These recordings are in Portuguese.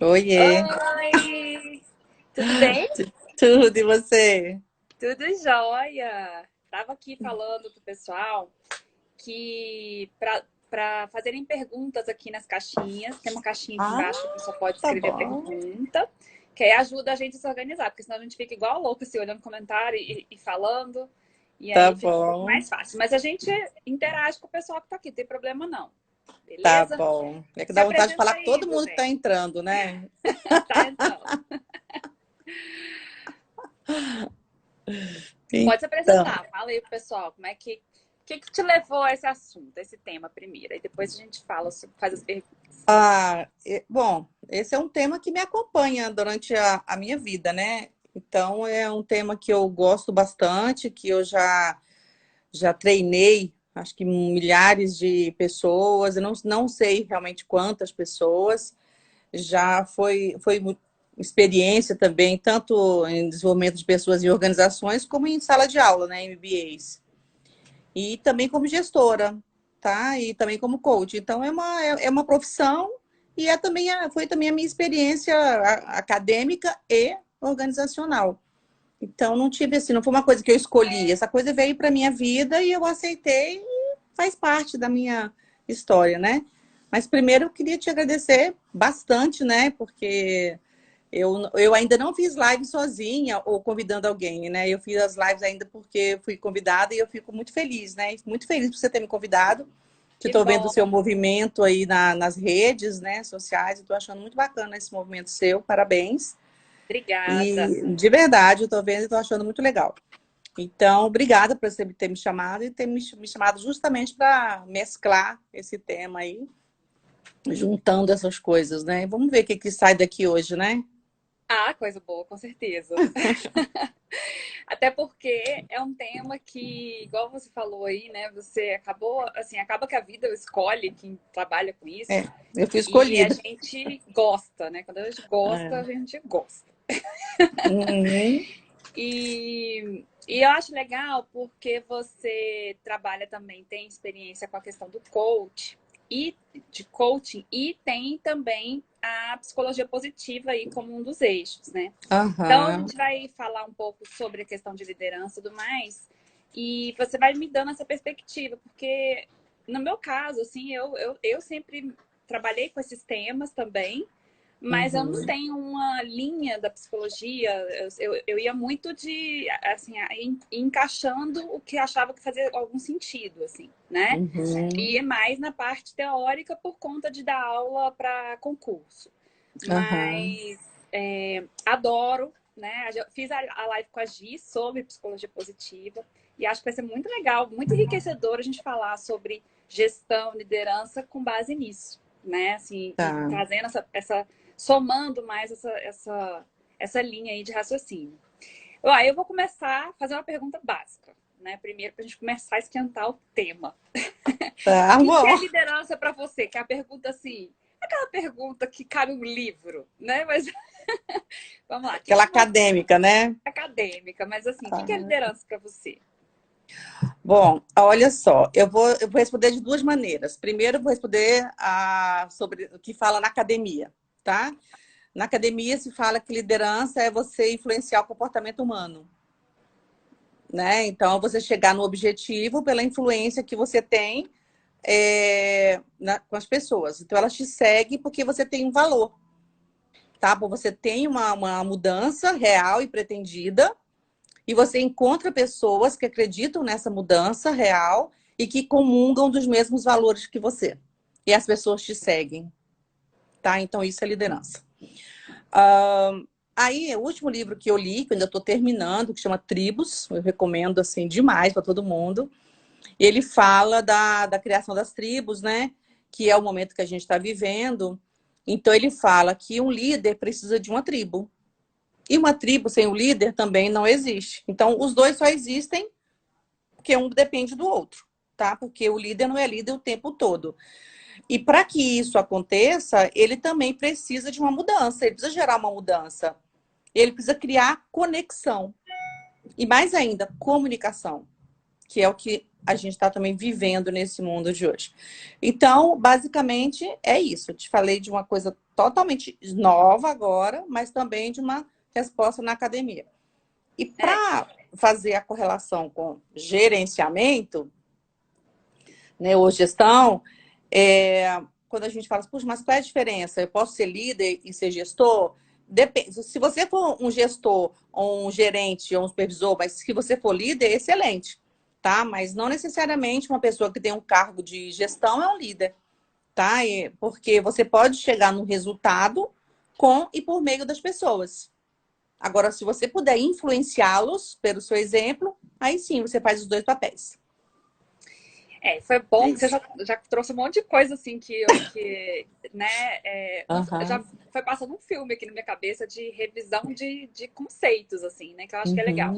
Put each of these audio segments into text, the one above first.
Oiê, Oi! Tudo bem? tudo e você? Tudo jóia! Tava aqui falando pro pessoal que para fazerem perguntas aqui nas caixinhas, tem uma caixinha aqui Ah, embaixo que a pessoa pode tá escrever a bom. pergunta, que aí ajuda a gente a se organizar, porque senão a gente fica igual louco, assim, olhando comentário e falando, e Tá aí fica um pouco bom, mais fácil. Mas a gente interage com o pessoal que tá aqui, não tem problema não, tá beleza? bom. É que Se dá vontade de apresenta falar com aí, todo mundo que tá José. entrando, né? Tá, então. Pode se Então, apresentar, fala aí pro pessoal, como é que te levou a esse assunto, a esse tema primeiro, aí depois a gente fala, faz as perguntas. bom, esse é um tema que me acompanha durante a minha vida, né? Então, é um tema que eu gosto bastante, que eu já treinei, acho que milhares de pessoas, eu não sei realmente quantas pessoas. Já foi experiência também, tanto em desenvolvimento de pessoas e organizações, como em sala de aula, né, MBAs. E também como gestora, tá? E também como coach. Então, é uma profissão e foi também a minha experiência acadêmica e organizacional. Então, não tive assim, não foi uma coisa que eu escolhi. Essa coisa veio para minha vida e eu aceitei e faz parte da minha história, né? Mas primeiro eu queria te agradecer bastante, né? Porque eu ainda não fiz live sozinha ou convidando alguém, né? Eu fiz as lives ainda porque fui convidada e eu fico muito feliz, né? Muito feliz por você ter me convidado. Que Que estou vendo o bom, seu movimento aí nas redes, né, sociais. Estou achando muito bacana esse movimento seu. Parabéns. obrigada. E de verdade, eu estou vendo e estou achando muito legal. Então, obrigada por você ter me chamado e ter me chamado justamente para mesclar esse tema aí, juntando essas coisas, né? Vamos ver o que, que sai daqui hoje, né? Ah, coisa boa, com certeza. Até porque é um tema que, igual você falou aí, né? Você acabou, assim, acaba que a vida escolhe quem trabalha com É, isso eu fui e a escolhida. gente gosta, né? Quando a gente gosta, a É. gente gosta. Uhum. E eu acho legal porque você trabalha também, tem experiência com a questão do coach e de coaching e tem também a psicologia positiva aí como um dos eixos, né? Então a Aham. gente vai falar um pouco sobre a questão de liderança e tudo mais, e você vai me dando essa perspectiva, porque no meu caso, assim, eu sempre trabalhei com esses temas também, mas eu não Uhum. tenho uma linha da psicologia. Eu ia muito de, assim, encaixando o que achava que fazia algum sentido, assim, né? Uhum. E é mais na parte teórica por conta de dar aula para concurso. Aham. Mas adoro, né? Eu fiz a live com a Gi sobre psicologia positiva e acho que vai ser muito legal, muito enriquecedor a gente falar sobre gestão, liderança com base nisso, né? Assim, e Tá. trazendo somando mais essa linha aí de raciocínio. Ó, eu vou começar a fazer uma pergunta básica, né? Primeiro, para a gente começar a esquentar o tema. O Tá que é bom. liderança para você? Que é a pergunta assim, aquela pergunta que cabe um livro, né? Mas vamos lá, o que Aquela que você acadêmica, né? acadêmica, mas assim, o que é Ah. liderança para você? Bom, olha só, eu vou responder de duas maneiras. Primeiro, eu vou responder sobre o que fala na academia, tá? Na academia se fala que liderança é você influenciar o comportamento humano, né? Então, você chegar no objetivo pela influência que você tem com as pessoas. Então, elas te seguem porque você tem um valor, tá? Você tem uma mudança real e pretendida, e você encontra pessoas que acreditam nessa mudança real e que comungam dos mesmos valores que você. E as pessoas te seguem, tá? Então, isso é liderança. Aí, o último livro que eu li, que eu ainda estou terminando, que chama Tribos, eu recomendo assim demais para todo mundo. Ele fala da criação das tribos, né? Que é o momento que a gente está vivendo. Então, ele fala que um líder precisa de uma tribo. E uma tribo sem o líder também não existe. Então, os dois só existem porque um depende do outro, tá? Porque o líder não é líder o tempo todo. E para que isso aconteça, ele também precisa de uma mudança, ele precisa gerar uma mudança. Ele precisa criar conexão. E mais ainda, comunicação, que é o que a gente está também vivendo nesse mundo de hoje. Então, basicamente, é isso. Eu te falei de uma coisa totalmente nova agora, mas também de uma resposta na academia. E para fazer a correlação com gerenciamento, né, ou gestão, quando a gente fala, puxa, mas qual é a diferença? Eu posso ser líder e ser gestor? Depende. Se você for um gestor, ou um gerente, ou um supervisor, mas se você for líder, excelente, tá? Mas não necessariamente uma pessoa que tem um cargo de gestão é um líder, tá? Porque você pode chegar no resultado com e por meio das pessoas. Agora, se você puder influenciá-los pelo seu exemplo, aí sim você faz os dois papéis. Foi bom que você já trouxe um monte de coisa assim né? Já foi passando um filme aqui na minha cabeça de revisão de conceitos, assim, né? Que eu acho que é legal.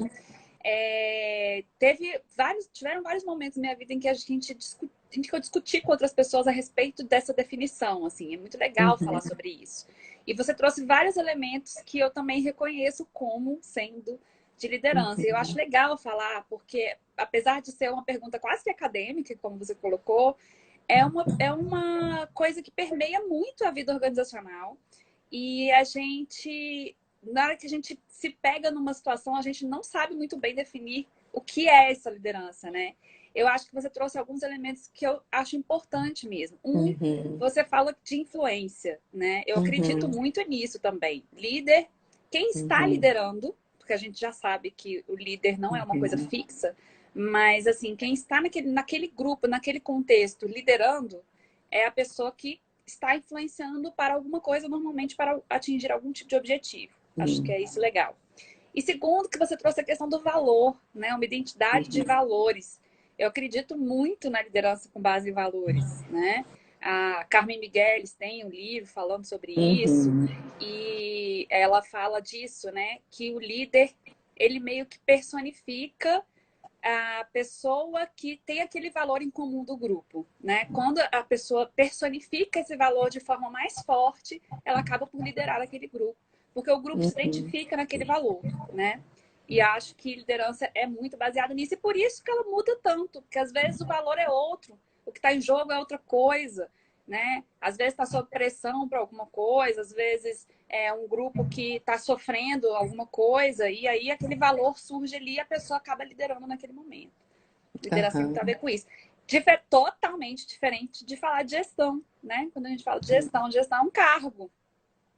Tiveram vários momentos na minha vida em que eu discuti com outras pessoas a respeito dessa definição, assim. É muito legal falar sobre isso. E você trouxe vários elementos que eu também reconheço como sendo de liderança. E eu acho legal falar, porque apesar de ser uma pergunta quase que acadêmica, como você colocou, é uma coisa que permeia muito a vida organizacional. E na hora que a gente se pega numa situação, a gente não sabe muito bem definir o que é essa liderança, né? Eu acho que você trouxe alguns elementos que eu acho importante mesmo. Você fala de influência, né? Eu acredito muito nisso também. Líder, quem está liderando, porque a gente já sabe que o líder não é uma coisa fixa, mas assim, quem está naquele grupo, naquele contexto, liderando, é a pessoa que está influenciando para alguma coisa, normalmente para atingir algum tipo de objetivo. Acho que é isso legal. E segundo, que você trouxe a questão do valor, né? Uma identidade de valores. Eu acredito muito na liderança com base em valores, né? A Carmen Migueles tem um livro falando sobre isso, e ela fala disso, né? Que o líder, ele meio que personifica a pessoa que tem aquele valor em comum do grupo, né? Quando a pessoa personifica esse valor de forma mais forte, ela acaba por liderar aquele grupo, porque o grupo se identifica naquele valor, né? E acho que liderança é muito baseada nisso, e por isso que ela muda tanto, porque às vezes o valor é outro, o que está em jogo é outra coisa, né? Às vezes está sob pressão para alguma coisa, às vezes é um grupo que está sofrendo alguma coisa, e aí aquele valor surge ali e a pessoa acaba liderando naquele momento. Liderança tem muito a ver com isso. Totalmente diferente de falar de gestão, né? Quando a gente fala de gestão é um cargo.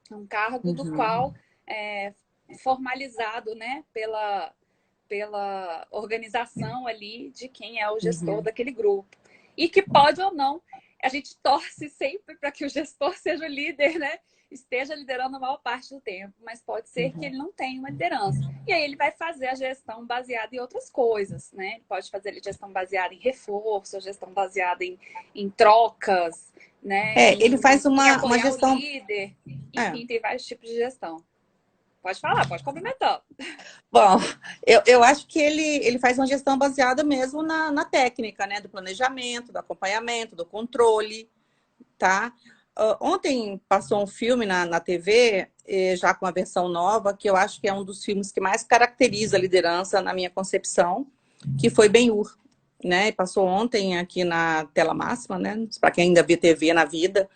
É um cargo do qual é formalizado, né? Pela organização ali de quem é o gestor daquele grupo. E que pode ou não, a gente torce sempre para que o gestor seja o líder, né? Esteja liderando a maior parte do tempo, mas pode ser que ele não tenha uma liderança. E aí ele vai fazer a gestão baseada em outras coisas, né? Ele pode fazer a gestão baseada em reforço, a gestão baseada em trocas, né? Ele faz uma gestão... o líder. Enfim, tem vários tipos de gestão. Pode falar, pode complementar. Bom, eu acho que ele faz uma gestão baseada mesmo na técnica, né? Do planejamento, do acompanhamento, do controle, tá? Ontem passou um filme na TV, já com a versão nova, que eu acho que é um dos filmes que mais caracteriza a liderança na minha concepção, que foi Ben-Hur, né? Passou ontem aqui na tela máxima, né? Para quem ainda vê TV na vida.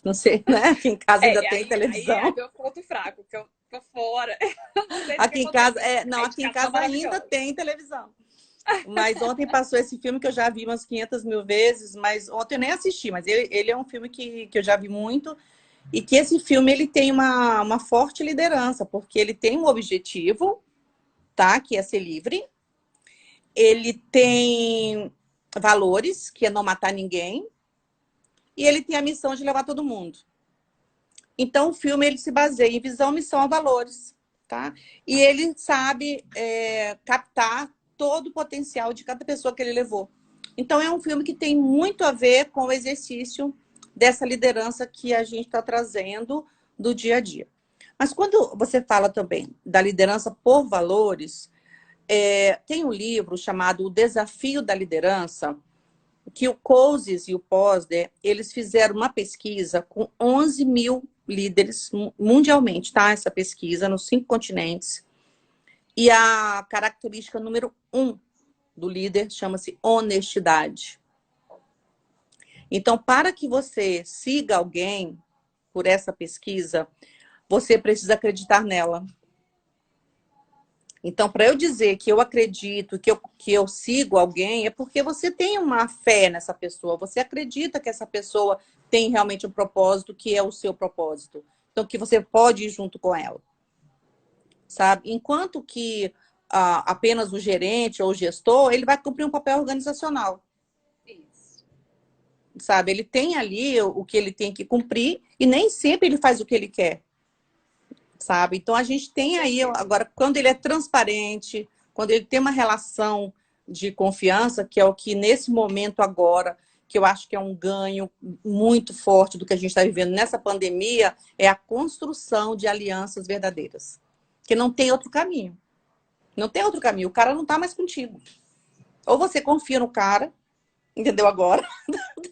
Não sei, né? Aqui em casa ainda tem televisão. Aí é meu ponto fraco, que eu tô fora. Aqui em casa, aqui em casa ainda tem televisão. Mas ontem passou esse filme que eu já vi umas 500 mil vezes, mas ontem eu nem assisti, mas ele é um filme que eu já vi muito, e que esse filme ele tem uma forte liderança, porque ele tem um objetivo, tá? Que é ser livre. Ele tem valores, que é não matar ninguém, e ele tem a missão de levar todo mundo. Então, o filme ele se baseia em visão, missão e valores, tá? E ele sabe captar todo o potencial de cada pessoa que ele levou. Então, é um filme que tem muito a ver com o exercício dessa liderança que a gente está trazendo do dia a dia. Mas quando você fala também da liderança por valores, tem um livro chamado O Desafio da Liderança, que o Coases e o Posner, eles fizeram uma pesquisa com 11 mil líderes mundialmente, tá? Essa pesquisa nos 5 continentes. E a característica número 1 do líder chama-se honestidade. Então, para que você siga alguém por essa pesquisa, você precisa acreditar nela. Então, para eu dizer que eu acredito, que eu sigo alguém, é porque você tem uma fé nessa pessoa. Você acredita que essa pessoa tem realmente um propósito, que é o seu propósito. Então, que você pode ir junto com ela. Sabe? Enquanto que apenas o gerente ou o gestor, ele vai cumprir um papel organizacional. Isso. Sabe? Ele tem ali o que ele tem que cumprir e nem sempre ele faz o que ele quer. Sabe? Então a gente tem aí, agora, quando ele é transparente, quando ele tem uma relação de confiança, que é o que nesse momento agora, que eu acho que é um ganho muito forte do que a gente está vivendo nessa pandemia, é a construção de alianças verdadeiras. Que não tem outro caminho. Não tem outro caminho. O cara não está mais contigo. Ou você confia no cara, entendeu agora?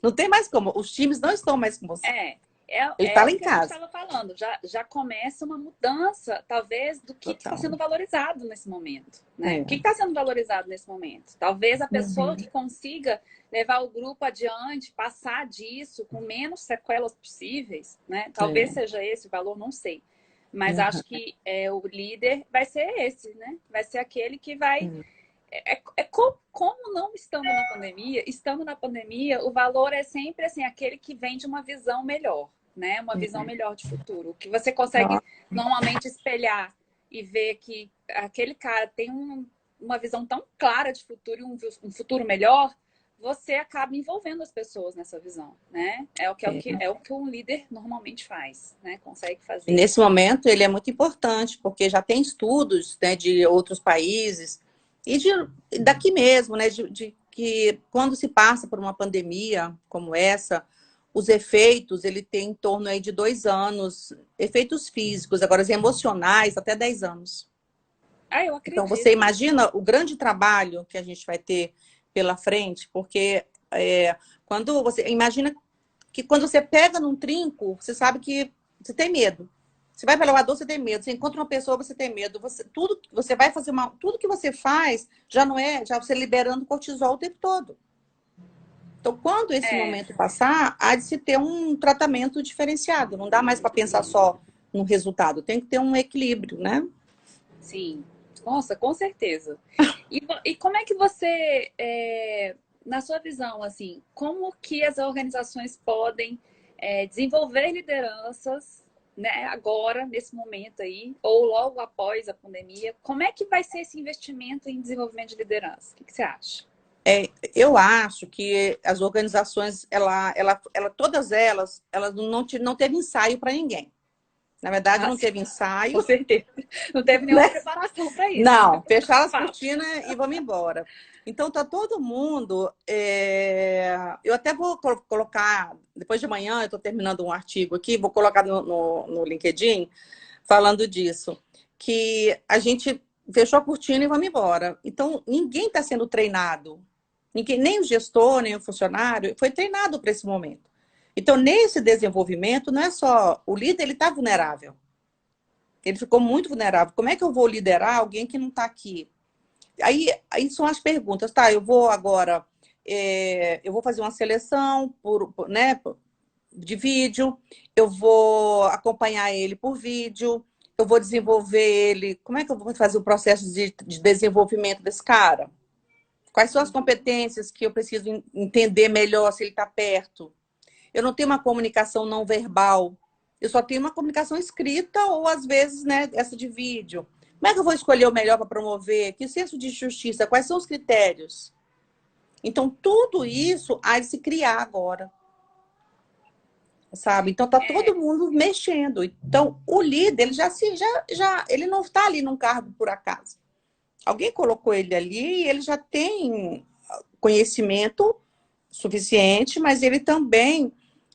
Não tem mais como. Os times não estão mais com você. Ele está É lá o em que a gente casa. estava falando. Já começa uma mudança, talvez, do que está Total. sendo valorizado nesse momento. Né? É. O que está sendo valorizado nesse momento? Talvez a pessoa Uhum. que consiga levar o grupo adiante, passar disso com menos sequelas possíveis, né? Talvez É. seja esse o valor, não sei. Mas Uhum. acho que o líder vai ser esse, né? Vai ser aquele que vai. Como não estando na pandemia, o valor é sempre assim, aquele que vem de uma visão melhor, né? Uma visão melhor de futuro. Que você consegue normalmente espelhar e ver que aquele cara tem uma visão tão clara de futuro e um futuro melhor, você acaba envolvendo as pessoas nessa visão, né? É o que um líder normalmente faz, né? Consegue fazer. Nesse momento, ele é muito importante, porque já tem estudos, né, de outros países e daqui mesmo, né, de que quando se passa por uma pandemia como essa, os efeitos, ele tem em torno aí de 2 anos, efeitos físicos, agora os emocionais, até 10 anos. Eu Então, você acredito. imagina o grande trabalho que a gente vai ter pela frente, porque quando você imagina que quando você pega num trinco, você sabe que você tem medo. Você vai para o elevador, você tem medo. Você encontra uma pessoa, você tem medo. Você vai fazer tudo que você faz já não é, já você liberando cortisol o tempo todo. Então, quando esse momento passar, há de se ter um tratamento diferenciado. Não dá mais para pensar só no resultado. Tem que ter um equilíbrio, né? Sim. Nossa, com certeza. E como é que você, na sua visão, assim, como que as organizações podem desenvolver lideranças, né, agora, nesse momento aí, ou logo após a pandemia? Como é que vai ser esse investimento em desenvolvimento de liderança? O que você acha? Eu acho que as organizações, todas elas não teve ensaio para ninguém. Na verdade, Ah, não sim, teve com ensaio, certeza. Não teve nenhuma né? preparação para isso, né? Não, fecharam as Fato. cortinas e vamos embora. Então, tá todo mundo. Eu até vou colocar, depois de amanhã, eu estou terminando um artigo aqui, vou colocar no LinkedIn, falando disso, que a gente fechou a cortina e vamos embora. Então, ninguém está sendo treinado. Ninguém, nem o gestor, nem o funcionário, foi treinado para esse momento. Então, nesse desenvolvimento, não é só o líder, ele está vulnerável. Ele ficou muito vulnerável. Como é que eu vou liderar alguém que não está aqui? Aí são as perguntas, tá? Eu vou agora, eu vou fazer uma seleção né, de vídeo, eu vou acompanhar ele por vídeo, eu vou desenvolver ele. Como é que eu vou fazer o processo de desenvolvimento desse cara? Quais são as competências que eu preciso entender melhor se ele está perto? Eu não tenho uma comunicação não verbal. Eu só tenho uma comunicação escrita ou, às vezes, né, essa de vídeo. Como é que eu vou escolher o melhor para promover? Que senso de justiça? Quais são os critérios? Então, tudo isso há de se criar agora. Sabe? Então, tá todo mundo mexendo. Então, o líder, ele não está ali num cargo por acaso. Alguém colocou ele ali e ele já tem conhecimento suficiente, mas ele também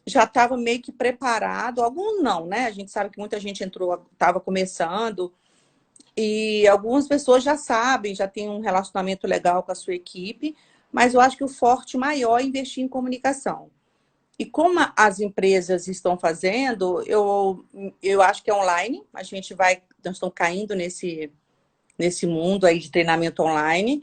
já estava meio que preparado. Alguns não, né? A gente sabe que muita gente entrou, estava começando, e algumas pessoas já sabem, já tem um relacionamento legal com a sua equipe, mas eu acho que o forte maior é investir em comunicação. E como as empresas estão fazendo, eu acho que é online, nós estamos caindo nesse mundo aí de treinamento online,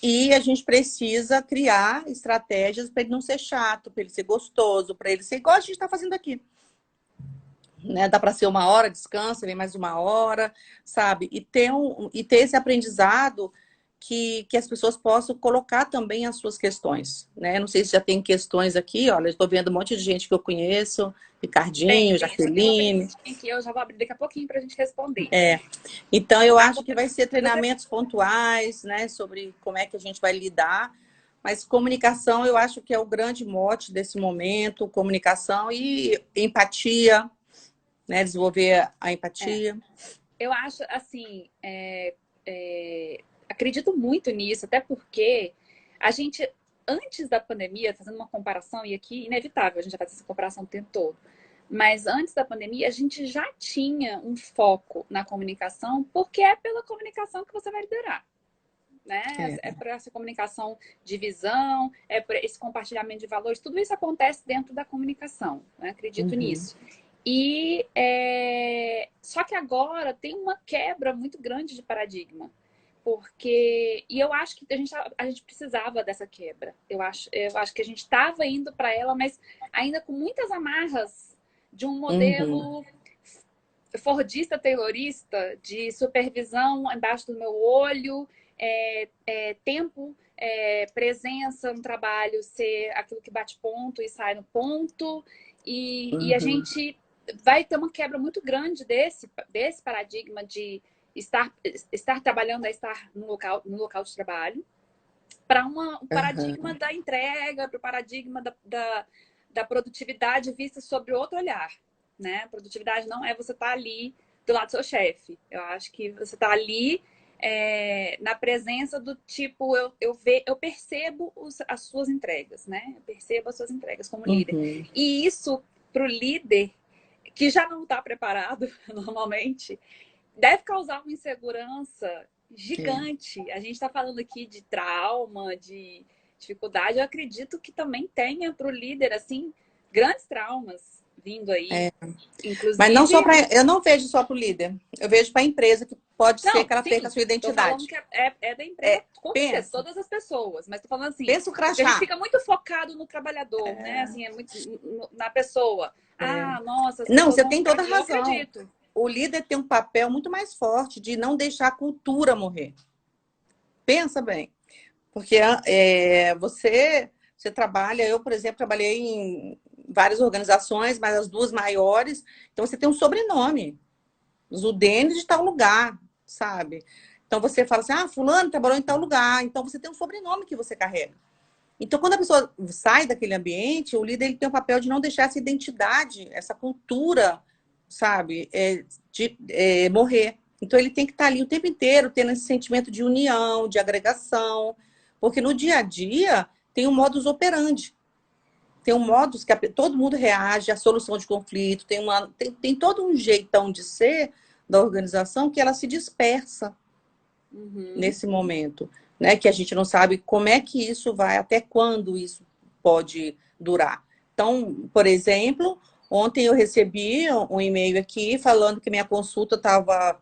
E a gente precisa criar estratégias para ele não ser chato, para ele ser gostoso, para ele ser igual a gente está fazendo aqui. Né? Dá para ser 1 hora, descansa, vem mais 1 hora, sabe? E ter esse aprendizado que as pessoas possam colocar também as suas questões. Né? Não sei se já tem questões aqui, olha, estou vendo um monte de gente que eu conheço, Ricardinho, Já tem uma Jaqueline. perguntinha aqui, eu já vou abrir daqui a pouquinho para a gente responder. Então, eu Tá? acho que vai ser treinamentos pontuais, né, sobre como é que a gente vai lidar. Mas comunicação, eu acho que é o grande mote desse momento, comunicação e empatia, né, desenvolver a empatia. Eu acho, assim, acredito muito nisso, até porque a gente, antes da pandemia, fazendo uma comparação, e aqui inevitável, a gente já faz essa comparação o tempo todo, mas antes da pandemia, a gente já tinha um foco na comunicação, porque é pela comunicação que você vai liderar. Né? É por essa comunicação de visão, é por esse compartilhamento de valores, tudo isso acontece dentro da comunicação, né? Acredito nisso. E só que agora tem uma quebra muito grande de paradigma, porque eu acho que a gente precisava dessa quebra. Eu acho que a gente estava indo para ela, mas ainda com muitas amarras de um modelo fordista, taylorista, de supervisão embaixo do meu olho, tempo, presença no trabalho ser aquilo que bate ponto e sai no ponto. E a gente vai ter uma quebra muito grande desse paradigma de estar trabalhando, estar no local de trabalho, para um paradigma da entrega, para o paradigma da produtividade vista sobre outro olhar. Né? Produtividade não é você estar ali do lado do seu chefe. Eu acho que você está ali na presença do tipo, eu percebo as suas entregas, né? Eu percebo as suas entregas como líder. E isso, para o líder, que já não está preparado normalmente, deve causar uma insegurança gigante. A gente está falando aqui de trauma, de dificuldade. Eu acredito que também tenha para o líder, assim, grandes traumas vindo aí. Inclusive... Mas não só para... Eu não vejo só para o líder. Eu vejo para a empresa, que pode ser que ela perca a sua identidade. Tô falando que é da empresa, com certeza, todas as pessoas. Mas tô falando assim, pensa o crachá. A gente fica muito focado no trabalhador, né? Assim, muito na pessoa. Nossa, as não, pessoas você vão tem ficar toda a aqui. Eu razão. acredito. O líder tem um papel muito mais forte de não deixar a cultura morrer. Pensa bem. Porque você trabalha... Eu, por exemplo, trabalhei em várias organizações, mas as 2 maiores... Então, você tem um sobrenome. O Denis de tal lugar, sabe? Então, você fala assim, fulano trabalhou em tal lugar. Então, você tem um sobrenome que você carrega. Então, quando a pessoa sai daquele ambiente, o líder ele tem o papel de não deixar essa identidade, essa cultura, sabe, morrer. Então, ele tem que estar ali o tempo inteiro, tendo esse sentimento de união, de agregação, porque no dia a dia tem um modus operandi. Tem um modus que todo mundo reage à solução de conflito, tem todo um jeitão de ser da organização que ela se dispersa nesse momento. Né, que a gente não sabe como é que isso vai, até quando isso pode durar. Então, por exemplo, ontem eu recebi um e-mail aqui falando que minha consulta estava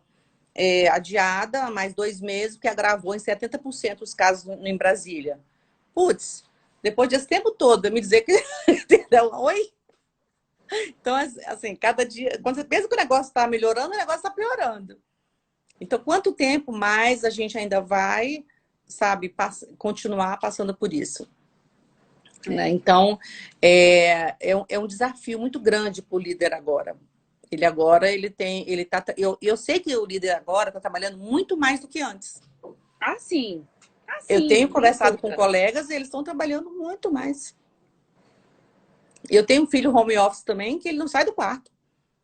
adiada há mais 2 meses, porque agravou em 70% os casos em Brasília. Putz, depois desse tempo todo, me dizer que... Entendeu? Oi? Então, assim, cada dia... Quando você pensa que o negócio está melhorando, o negócio está piorando. Então, quanto tempo mais a gente ainda vai... sabe, continuar passando por isso. Né? Então, é um desafio muito grande para o líder agora. Eu sei que o líder agora está trabalhando muito mais do que antes. Sim. Eu tenho conversado com colegas e eles estão trabalhando muito mais. Eu tenho um filho home office também, que ele não sai do quarto.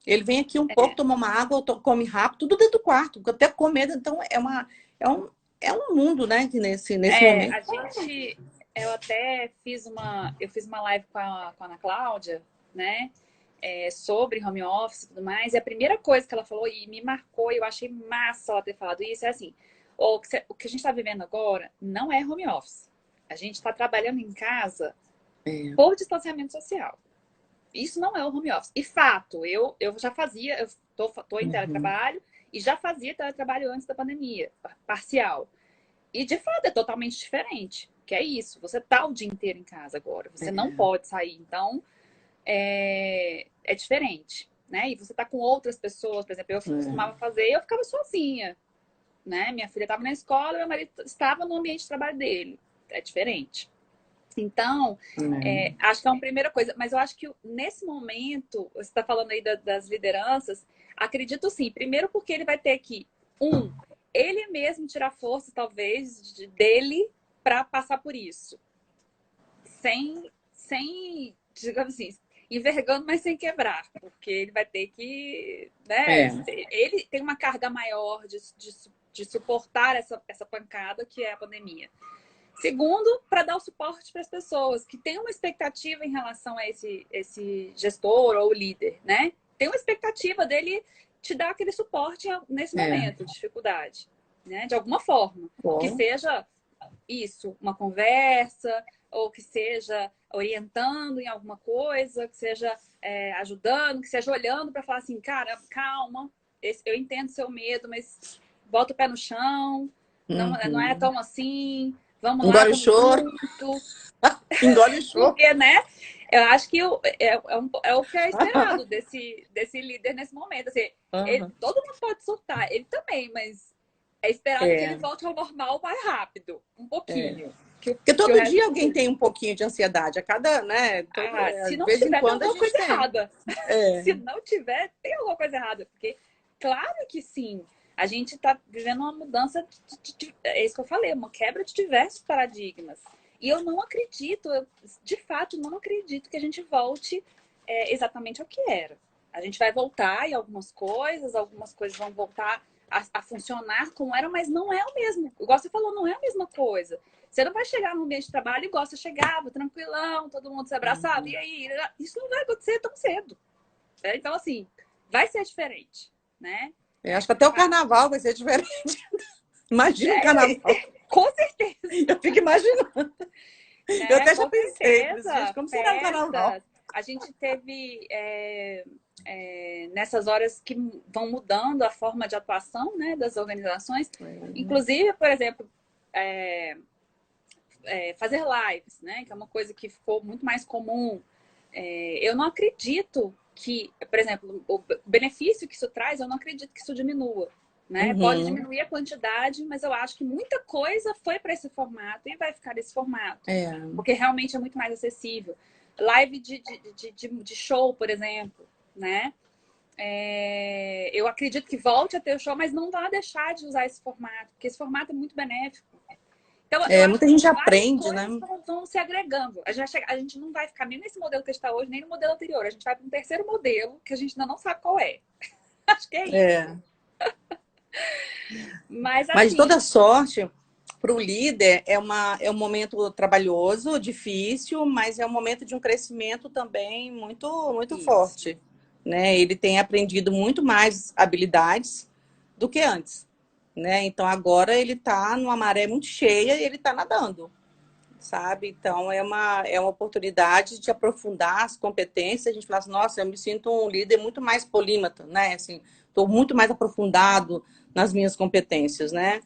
Ele vem aqui um pouco, toma uma água, come rápido, tudo dentro do quarto, até com medo. Então, é um mundo, né, nesse momento. Eu até fiz uma live com a Ana Cláudia, né, sobre home office e tudo mais, e a primeira coisa que ela falou, e me marcou, e eu achei massa ela ter falado isso, é assim, o que a gente está vivendo agora não é home office. A gente está trabalhando em casa por distanciamento social. Isso não é o home office. E fato, eu já fazia, eu tô em teletrabalho, e já fazia teletrabalho antes da pandemia, parcial. E de fato é totalmente diferente. Que é isso, você tá o dia inteiro em casa agora, você não pode sair, então é diferente, né? E você tá com outras pessoas, por exemplo, eu costumava fazer, eu ficava sozinha, né? Minha filha estava na escola, meu marido estava no ambiente de trabalho dele, é diferente. Então, acho que é uma primeira coisa, mas eu acho que nesse momento, você está falando aí das lideranças, acredito sim, primeiro porque ele vai ter que, ele mesmo tirar força, talvez, dele para passar por isso. Sem, digamos assim, envergando, mas sem quebrar. Porque ele vai ter que, né? Ele tem uma carga maior de suportar essa pancada que é a pandemia. Segundo, para dar o suporte para as pessoas que têm uma expectativa em relação a esse gestor ou líder, né? Tem uma expectativa dele te dar aquele suporte nesse momento de dificuldade, né? De alguma forma. Que seja isso, uma conversa, ou que seja orientando em alguma coisa, que seja ajudando, que seja olhando para falar assim, cara, calma, eu entendo seu medo, mas bota o pé no chão, não é tão assim, vamos lá, Engole o choro. Engole o choro. Porque, né? Eu acho que é o que é esperado desse líder nesse momento. Assim, todo mundo pode surtar, ele também, mas é esperado que ele volte ao normal mais rápido, um pouquinho. Porque todo dia alguém tem um pouquinho de ansiedade. A cada, né? Se não vez tiver, em quando tem alguma coisa errada. Se não tiver, tem alguma coisa errada. Porque, claro que sim, a gente está vivendo uma mudança, é isso que eu falei, uma quebra de diversos paradigmas. E eu não acredito, de fato, não acredito que a gente volte exatamente ao que era. A gente vai voltar em algumas coisas vão voltar a funcionar como era, mas não é o mesmo. Igual você falou, não é a mesma coisa. Você não vai chegar no ambiente de trabalho igual você chegava, tranquilão, todo mundo se abraçava. E aí, isso não vai acontecer tão cedo. Então, assim, vai ser diferente, né? Acho que até o carnaval vai ser diferente. Imagina o carnaval. Com certeza. Eu fico imaginando. Né? Eu até já Com pensei, certeza, como será o carnaval? A gente teve nessas horas que vão mudando a forma de atuação, né, das organizações. Inclusive, por exemplo, fazer lives, né, que é uma coisa que ficou muito mais comum. Eu não acredito que, por exemplo, o benefício que isso traz, eu não acredito que isso diminua. Né? Pode diminuir a quantidade, mas eu acho que muita coisa foi para esse formato e vai ficar nesse formato. Porque realmente é muito mais acessível. Live de show, por exemplo, né? Eu acredito que volte a ter o show, mas não vai deixar de usar esse formato, porque esse formato é muito benéfico. Então, muita gente aprende, né? Vão se agregando. A gente não vai ficar nem nesse modelo que está hoje, nem no modelo anterior. A gente vai para um terceiro modelo que a gente ainda não sabe qual é. Acho que é isso. Mas, assim, mas toda sorte para o líder é um momento trabalhoso, difícil, mas é um momento de um crescimento também muito forte. Né? Ele tem aprendido muito mais habilidades do que antes. Né? Então agora ele está numa maré muito cheia e ele está nadando. Sabe? Então é uma oportunidade de aprofundar as competências. A gente fala assim, nossa, eu me sinto um líder muito mais polímata, né? Assim, estou muito mais aprofundado nas minhas competências, né?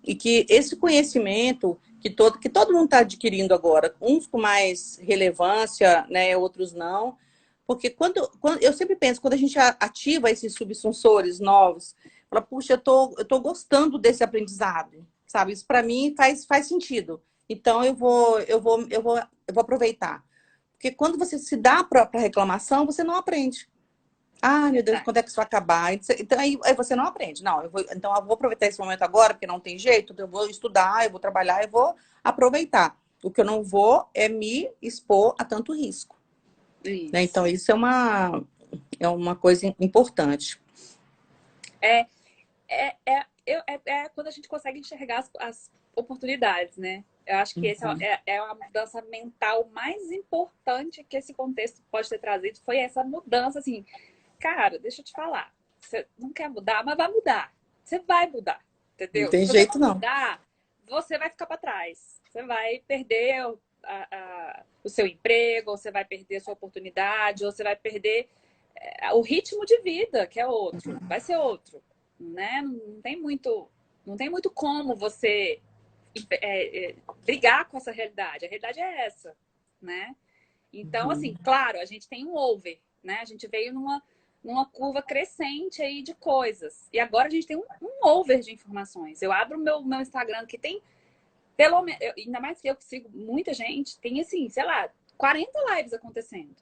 E que esse conhecimento que todo mundo está adquirindo agora, uns com mais relevância, né? Outros não, porque quando eu sempre penso, quando a gente ativa esses subsensores novos, fala, puxa, eu tô gostando desse aprendizado, sabe? Isso para mim faz sentido. Então eu vou aproveitar. Porque quando você se dá para reclamação, você não aprende. Ah, meu Deus, quando é que isso vai acabar? Então aí você não aprende. Não, então eu vou aproveitar esse momento agora, porque não tem jeito, eu vou estudar, eu vou trabalhar, eu vou aproveitar. O que eu não vou é me expor a tanto risco. Né? Então, isso é uma coisa importante. Quando a gente consegue enxergar as oportunidades, né? Eu acho que essa é a mudança mental mais importante que esse contexto pode ter trazido. Foi essa mudança, assim, cara, deixa eu te falar. Você não quer mudar, mas vai mudar. Você vai mudar, entendeu? Não tem Se jeito, você não mudar, você vai ficar para trás. Você vai perder o seu emprego, ou você vai perder a sua oportunidade, ou você vai perder o ritmo de vida, que é outro. Vai ser outro, né? Não tem muito como você brigar com essa realidade. A realidade é essa, né? Então, assim, claro, a gente tem um over, né? A gente veio numa curva crescente aí de coisas. E agora a gente tem um over de informações. Eu abro o meu Instagram, que tem, pelo menos, ainda mais que eu que sigo muita gente, tem, assim, sei lá, 40 lives acontecendo.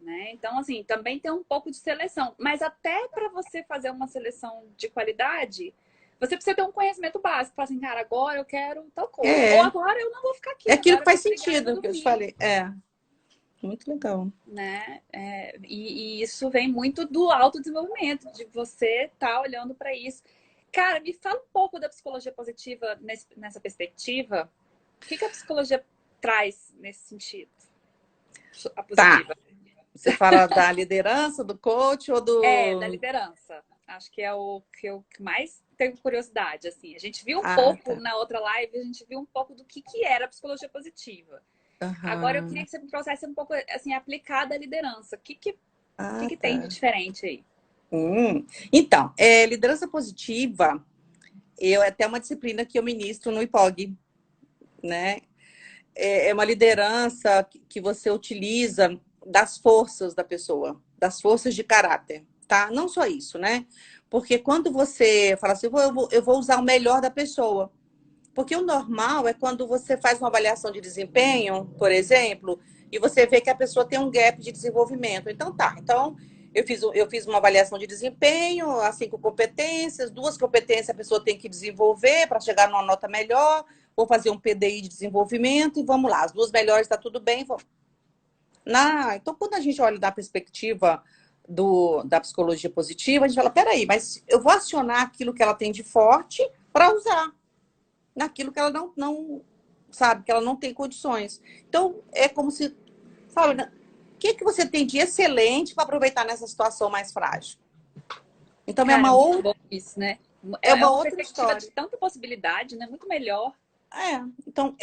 Né? Então, assim, também tem um pouco de seleção. Mas até para você fazer uma seleção de qualidade, você precisa ter um conhecimento básico. Falar assim, cara, agora eu quero tal coisa. Ou É, agora eu não vou ficar é aqui, aquilo agora que eu faz tô obrigada a sentido, que eu te dormir. falei. É, muito legal. Né? E isso vem muito do autodesenvolvimento, de você estar olhando para isso. Cara, me fala um pouco da psicologia positiva nessa perspectiva. O que a psicologia traz nesse sentido? A Tá. positiva. Você fala da liderança, do coach ou Da do. liderança. Acho que é o que eu mais tenho curiosidade, assim. A gente viu um Ah, pouco tá. na outra live, a gente viu um pouco do que era a psicologia positiva. Agora eu queria Aham. que você me trouxesse um pouco, assim, aplicada à liderança. Ah, Que tem de tá. diferente aí? Então, liderança positiva, é até uma disciplina que eu ministro no IPOG, né? É uma liderança que você utiliza das forças da pessoa, das forças de caráter, tá? Não só isso, né? Porque quando você fala assim, eu vou usar o melhor da pessoa. Porque o normal é quando você faz uma avaliação de desempenho, por exemplo, e você vê que a pessoa tem um gap de desenvolvimento. Então, tá. Então, eu fiz uma avaliação de desempenho, as 5 competências, 2 competências a pessoa tem que desenvolver para chegar numa nota melhor. Vou fazer um PDI de desenvolvimento e vamos lá. As 2 melhores está tudo bem. Vamos. Então, quando a gente olha da perspectiva da psicologia positiva, a gente fala: peraí, mas eu vou acionar aquilo que ela tem de forte para usar naquilo que ela não sabe, que ela não tem condições. Então, é como se, sabe, né? O que você tem de excelente para aproveitar nessa situação mais frágil? Então, Cara, muito bom isso, né? é É uma uma outra perspectiva de história. tanta possibilidade, né? Muito melhor. Então,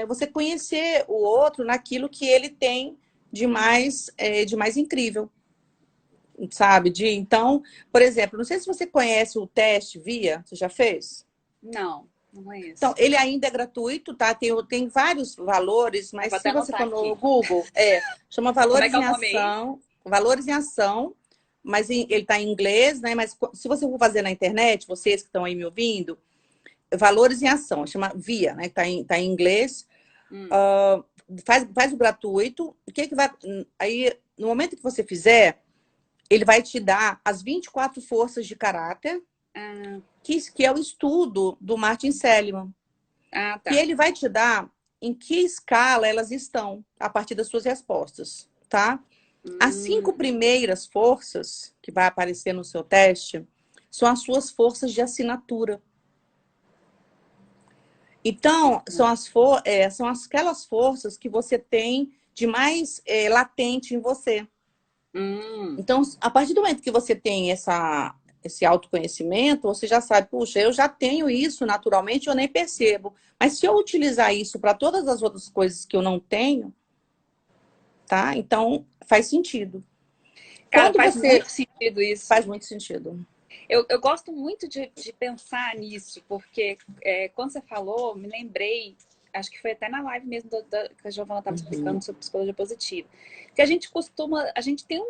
você conhecer o outro naquilo que ele tem de mais incrível, sabe? Então, por exemplo, não sei se você conhece o teste VIA, você já fez? Não, não Então, conheço. ele ainda é gratuito, tá? Tem vários valores, Eu mas vou até se você anotar for no aqui. Google, chama Como é que é o nome aí? Valores em Ação, mas ele está em inglês, né? Mas se você for fazer na internet, vocês que estão aí me ouvindo, Valores em Ação, chama VIA, né? Tá em inglês. Hum. Faz o gratuito. O que vai. Aí, no momento que você fizer, ele vai te dar as 24 forças de caráter, Ah, que é o estudo do Martin Seligman. E tá. ele vai te dar em que escala elas estão a partir das suas respostas, tá? As 5 primeiras forças que vai aparecer no seu teste são as suas forças de assinatura. Então, são aquelas forças que você tem de mais latente em você. Hum. Então, a partir do momento que você tem esse autoconhecimento, você já sabe, puxa, eu já tenho isso naturalmente, eu nem percebo. Mas se eu utilizar isso para todas as outras coisas que eu não tenho, tá? Então, faz sentido. Cara, Quando faz você muito sentido isso. faz muito sentido. Eu gosto muito de pensar nisso, porque quando você falou, me lembrei, acho que foi até na live mesmo que a Giovana estava Uhum, explicando sobre psicologia positiva, que a gente tem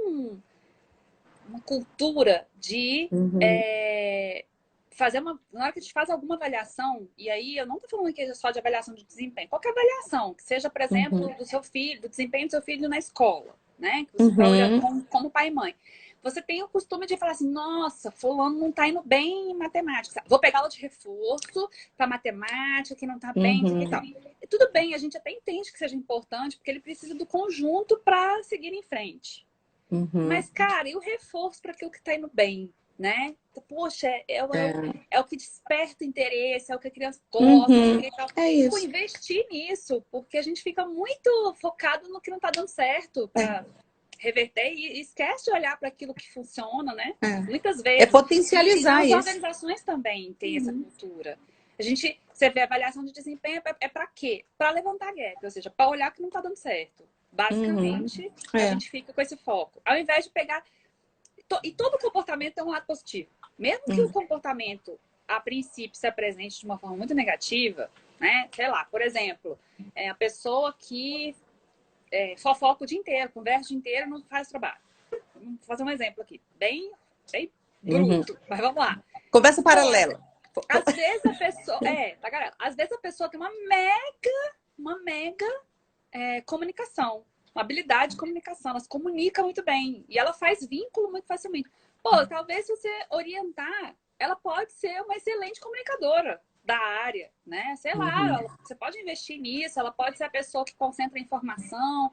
uma cultura de uhum, fazer na hora que a gente faz alguma avaliação, e aí eu não estou falando aqui só de avaliação de desempenho, qualquer avaliação, que seja, por exemplo, uhum, do seu filho, do desempenho do seu filho na escola, né? Que você está olhando uhum, como pai e mãe. Você tem o costume de falar assim, nossa, fulano não está indo bem em matemática. Vou pegá-lo de reforço para matemática, que não está bem, e tal. uhum, E tudo bem, a gente até entende que seja importante, porque ele precisa do conjunto para seguir em frente. uhum. Mas, cara, e o reforço para aquilo que está indo bem, né? Poxa, É, é o que desperta interesse, é o que a criança gosta, não sei o uhum. que e tal. É Pô, isso. investir nisso, porque a gente fica muito focado no que não está dando certo É, para reverter e esquece de olhar para aquilo que funciona, né? é. Muitas É vezes. E potencializar nas isso. organizações também tem essa cultura. Você vê avaliação de desempenho, é para quê? Para levantar gap, ou seja, para olhar que não está dando certo. Uhum. Basicamente, a É. gente fica com esse foco. Ao invés de pegar. E todo comportamento tem um lado positivo. Mesmo que o Uhum. comportamento, a princípio, se apresente de uma forma muito negativa, né? Sei lá, por exemplo, a pessoa que fofoca o dia inteiro, conversa o dia inteiro, não faz trabalho. Vamos fazer um exemplo aqui, bem Uhum. bruto, mas vamos lá. Conversa Pô, paralela. às vezes a pessoa, tá, galera? Às vezes a pessoa tem uma mega comunicação, uma habilidade de comunicação, ela se comunica muito bem e ela faz vínculo muito facilmente. Pô, talvez se você orientar, ela pode ser uma excelente comunicadora da área, né? Sei lá, Uhum. você pode investir nisso, ela pode ser a pessoa que concentra a informação.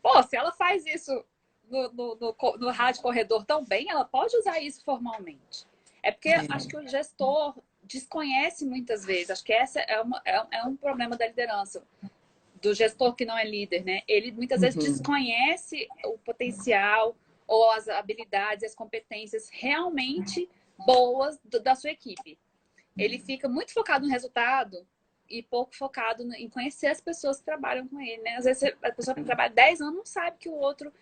Pô, se ela faz isso no rádio corredor tão bem, ela pode usar isso formalmente. É porque acho que o gestor desconhece muitas vezes. Acho que essa é um problema da liderança, do gestor que não é líder, né? Ele muitas vezes Uhum. desconhece o potencial ou as habilidades, as competências realmente boas da sua equipe. Ele fica muito focado no resultado e pouco focado em conhecer as pessoas que trabalham com ele, né? Às vezes a pessoa que trabalha 10 anos não sabe que o outro,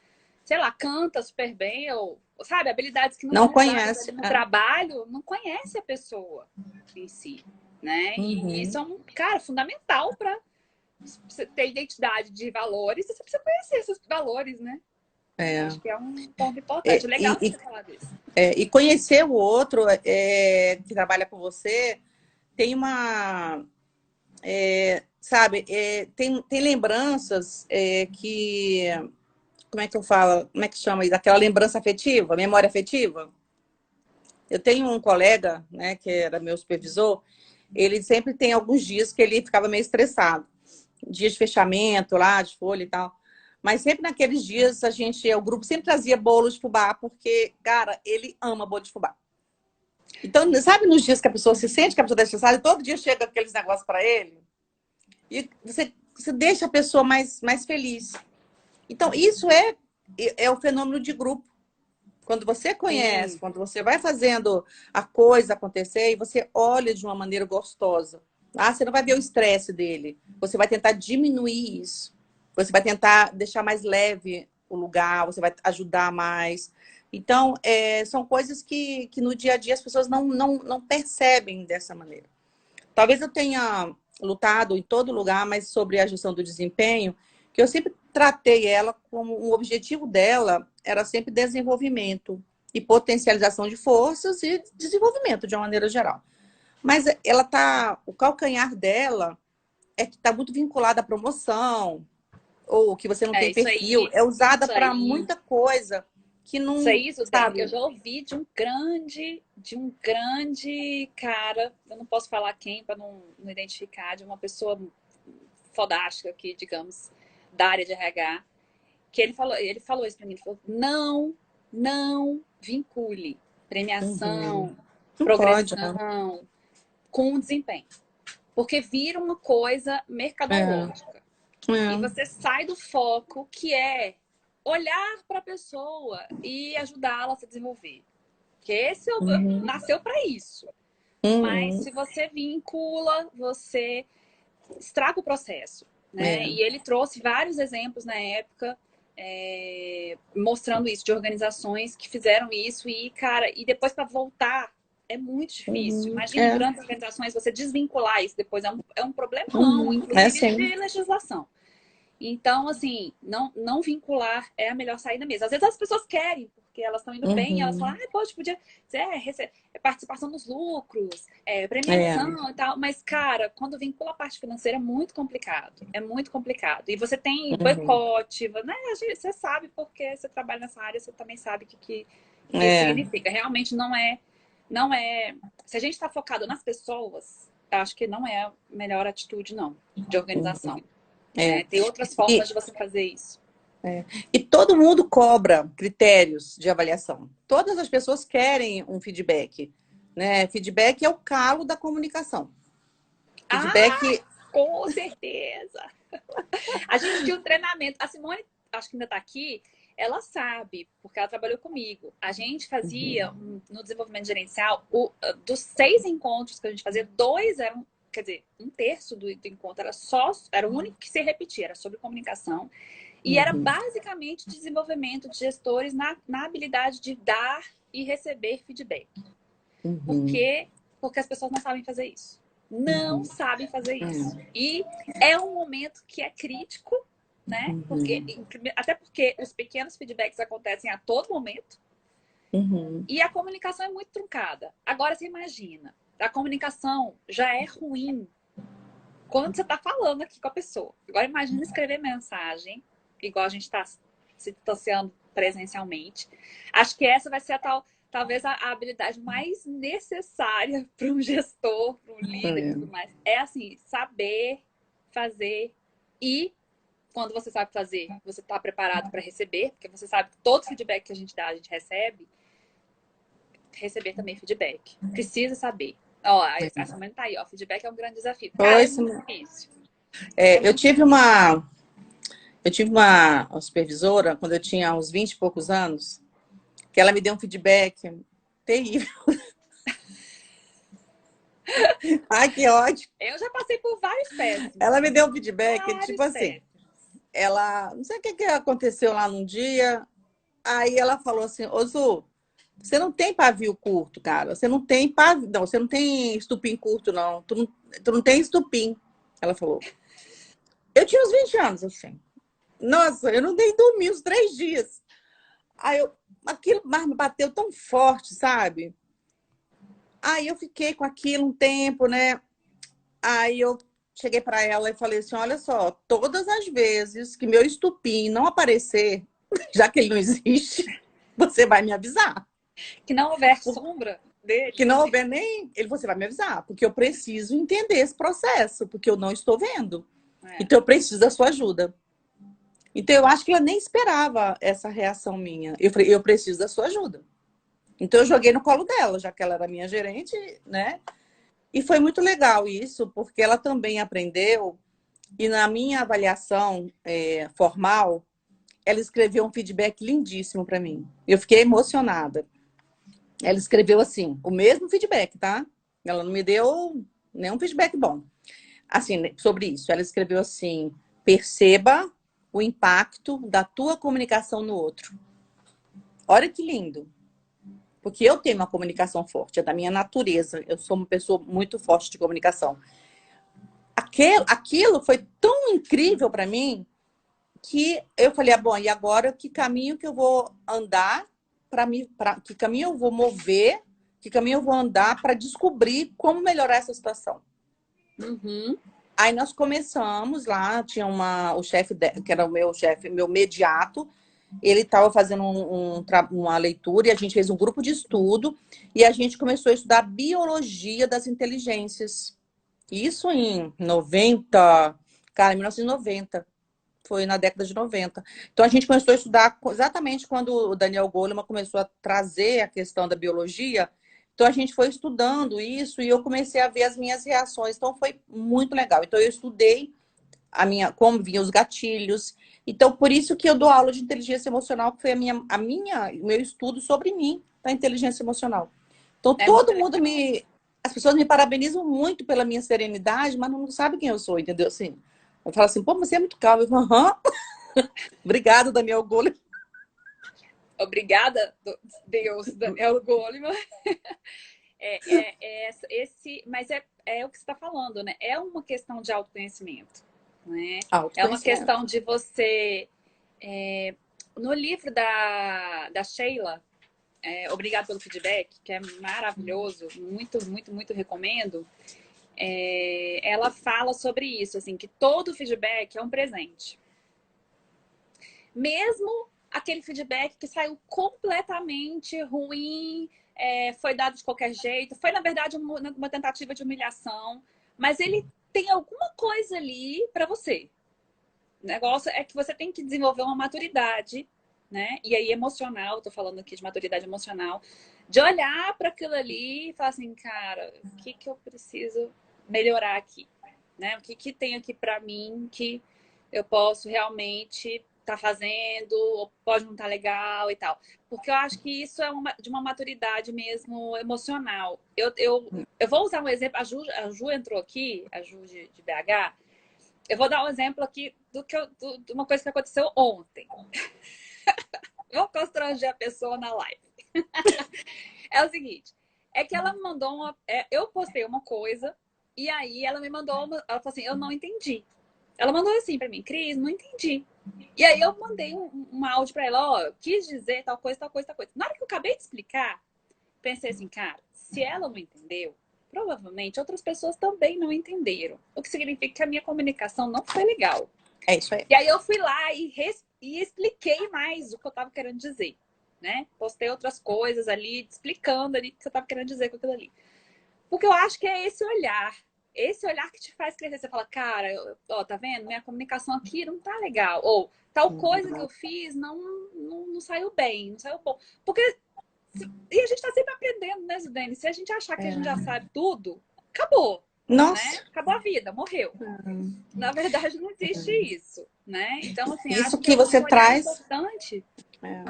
sei lá, canta super bem ou, sabe, habilidades que não Não são usadas ali conhece. no É. trabalho, não conhece a pessoa em si, né? E Uhum. isso é um, cara, fundamental para você ter identidade de valores, você precisa conhecer esses valores, né? É. Acho que é um ponto E, importante. Legal e, você falar disso. e conhecer o outro que trabalha com você tem uma, sabe, tem lembranças que, como é que eu falo? Como é que chama isso? Aquela lembrança afetiva, memória afetiva. Eu tenho um colega, né, que era meu supervisor, ele sempre tem alguns dias que ele ficava meio estressado. Dias de fechamento lá, de folha e tal. Mas sempre naqueles dias o grupo sempre trazia bolo de fubá, porque, cara, ele ama bolo de fubá. Então, sabe nos dias que a pessoa se sente que a pessoa está estressada e todo dia chega aqueles negócios para ele? E você deixa a pessoa mais feliz. Então, isso é o fenômeno de grupo. Quando você conhece, Sim, quando você vai fazendo a coisa acontecer e você olha de uma maneira gostosa, você não vai ver o estresse dele. Você vai tentar diminuir isso. Você vai tentar deixar mais leve o lugar, você vai ajudar mais. Então, são coisas que no dia a dia as pessoas não percebem dessa maneira. Talvez eu tenha lutado em todo lugar, mas sobre a gestão do desempenho, que eu sempre tratei ela como o objetivo dela era sempre desenvolvimento e potencialização de forças e desenvolvimento de uma maneira geral. Mas o calcanhar dela é que está muito vinculado à promoção, ou que você não tem isso perfil, aí, é usada isso para aí. muita coisa que Isso não, aí, Zudem, eu sabe? já ouvi de um grande cara, eu não posso falar quem para não identificar, de uma pessoa fodástica aqui, digamos, da área de RH, que ele falou isso para mim, ele falou, não vincule Uhum. premiação, Não pode, né? progressão com desempenho, porque vira uma coisa É, mercadológica. E é. você sai do foco que é olhar para a pessoa e ajudá-la a se desenvolver. Que Uhum. nasceu para isso. Mas Uhum. se você vincula, você estraga o processo, né? É. E ele trouxe vários exemplos na época mostrando isso de organizações que fizeram isso e, cara, e depois para voltar é muito difícil. Uhum. Imagina em É. grandes organizações você desvincular isso depois é um problemão, Uhum. É inclusive sim. de legislação. Então, assim, não vincular é a melhor saída mesmo. Às vezes as pessoas querem, porque elas estão indo bem, e elas falam, Uhum. poxa, podia participação nos lucros, É. premiação e tal. Mas, cara, quando vincula a parte financeira é muito complicado. É muito complicado. E você tem Uhum. boicote, né? Você sabe porque você trabalha nessa área, você também sabe o que isso É. significa. Realmente não é. Se a gente está focado nas pessoas, eu acho que não é a melhor atitude, não, de organização. É. Né? Tem outras E, formas de você fazer isso. e todo mundo cobra critérios de avaliação. Todas as pessoas querem um feedback, né? Feedback é o calo da comunicação. Ah, Feedback. com certeza! A gente tinha um treinamento. A Simone, acho que ainda está aqui, ela sabe, porque ela trabalhou comigo. A gente fazia, no desenvolvimento gerencial, dos 6 encontros que a gente fazia, 2 eram, quer dizer, um terço do encontro era o único que se repetia, era sobre comunicação. E era Uhum. basicamente desenvolvimento de gestores na habilidade de dar e receber feedback. Por Uhum. quê? Porque as pessoas não sabem fazer isso. não sabem fazer isso. E é um momento que é crítico, né? Porque, até porque os pequenos feedbacks acontecem a todo momento. E a comunicação é muito truncada. Agora você imagina, a comunicação já é ruim quando você está falando aqui com a pessoa. Agora imagina escrever mensagem, igual a gente está se distanciando presencialmente. Acho que essa vai ser talvez a habilidade mais necessária para um gestor, para um líder e tudo mais. É assim, saber fazer e quando você sabe fazer, você está preparado para receber, porque você sabe que todo feedback que a gente dá, a gente recebe. Receber também feedback. Precisa saber. Ó, a Samanta tá aí, ó. Feedback é um grande desafio. Cara, é muito difícil. Eu tive uma supervisora, quando eu tinha uns 20 e poucos anos, que ela me deu um feedback terrível. Ai, que ódio. Eu já passei por vários péssimos. Ela me deu um feedback, tipo assim, ela, não sei o que aconteceu lá num dia, aí ela falou assim, ô Zu, você não tem pavio curto, cara, você não tem pavio, não, você não tem estupim curto, não, tu não tem estupim. Ela falou. Eu tinha uns 20 anos, assim. Nossa, eu não dei dormir uns 3 dias. Aí aquilo mais me bateu tão forte, sabe? Aí eu fiquei com aquilo um tempo, né? Aí eu cheguei para ela e falei assim: olha só, todas as vezes que meu estupim não aparecer, já que ele não existe, você vai me avisar. Que não houver sombra dele. Que não houver nem. Você vai me avisar, porque eu preciso entender esse processo, porque eu não estou vendo. Então eu preciso da sua ajuda. Então eu acho que ela nem esperava essa reação minha. Eu falei: eu preciso da sua ajuda. Então eu joguei no colo dela, já que ela era minha gerente, né? E foi muito legal isso, porque ela também aprendeu. E na minha avaliação formal, ela escreveu um feedback lindíssimo para mim. Eu fiquei emocionada. Ela escreveu assim, o mesmo feedback, tá? Ela não me deu nenhum feedback bom. Assim, sobre isso. Ela escreveu assim: perceba o impacto da tua comunicação no outro. Olha que lindo. Porque eu tenho uma comunicação forte, é da minha natureza. Eu sou uma pessoa muito forte de comunicação. Aquilo foi tão incrível para mim que eu falei: bom, e agora que caminho que eu vou andar que caminho eu vou mover, que caminho eu vou andar para descobrir como melhorar essa situação. Aí nós começamos lá, tinha o chefe, que era o meu chefe, meu mediato, ele estava fazendo uma leitura e a gente fez um grupo de estudo e a gente começou a estudar a biologia das inteligências. Isso em 90, cara, em 1990. Foi na década de 90. Então a gente começou a estudar exatamente quando o Daniel Goleman começou a trazer a questão da biologia. Então a gente foi estudando isso e eu comecei a ver as minhas reações. Então foi muito legal. Então eu estudei como vinham os gatilhos. Então por isso que eu dou aula de inteligência emocional, que foi o meu estudo sobre mim, da inteligência emocional. Então todo mundo as pessoas me parabenizam muito pela minha serenidade, mas não sabem quem eu sou, entendeu? Assim, eu falo assim: pô, você é muito calma. Eu falo: aham. Obrigada, Daniel Goleman. Obrigada, Deus, Daniel Goleman. Mas é o que você está falando, né? É uma questão de autoconhecimento, né? É uma questão de você... no livro da Sheila, Obrigado pelo Feedback, que é maravilhoso, muito, muito, muito recomendo. Ela fala sobre isso, assim, que todo feedback é um presente. Mesmo aquele feedback que saiu completamente ruim, foi dado de qualquer jeito, foi, na verdade, uma tentativa de humilhação, mas ele tem alguma coisa ali para você. O negócio é que você tem que desenvolver uma maturidade, né? E aí, emocional, tô falando aqui de maturidade emocional, de olhar para aquilo ali e falar assim: cara, o que eu preciso melhorar aqui? Né? O que tem aqui para mim que eu posso realmente estar fazendo, ou pode não estar legal e tal. Porque eu acho que isso é de uma maturidade mesmo emocional. Eu vou usar um exemplo. A Ju entrou aqui, a Ju de BH. Eu vou dar um exemplo aqui de uma coisa que aconteceu ontem. Vou constranger a pessoa na live. É o seguinte, é que ela me mandou eu postei uma coisa E aí ela me mandou, ela falou assim, eu não entendi. Ela mandou assim pra mim, Cris, não entendi. E aí eu mandei um áudio pra ela, ó, quis dizer tal coisa, tal coisa, tal coisa. Na hora que eu acabei de explicar, pensei assim, cara, se ela não entendeu, provavelmente outras pessoas também não entenderam. O que significa que a minha comunicação não foi legal. É isso aí. E aí eu fui lá e expliquei mais o que eu tava querendo dizer, né? Postei outras coisas ali, explicando ali o que eu tava querendo dizer com aquilo ali. Porque eu acho que é esse olhar que te faz crescer. Você fala, cara, ó, tá vendo? Minha comunicação aqui não tá legal. Ou tal coisa que eu fiz não saiu bem, não saiu bom. Porque e a gente tá sempre aprendendo, né, Zidane? Se a gente achar que a gente já sabe tudo, acabou, né? Nossa, Acabou a vida, morreu. Na verdade, não existe isso, né? Então, assim, isso acho que que um você olhar traz. importante É,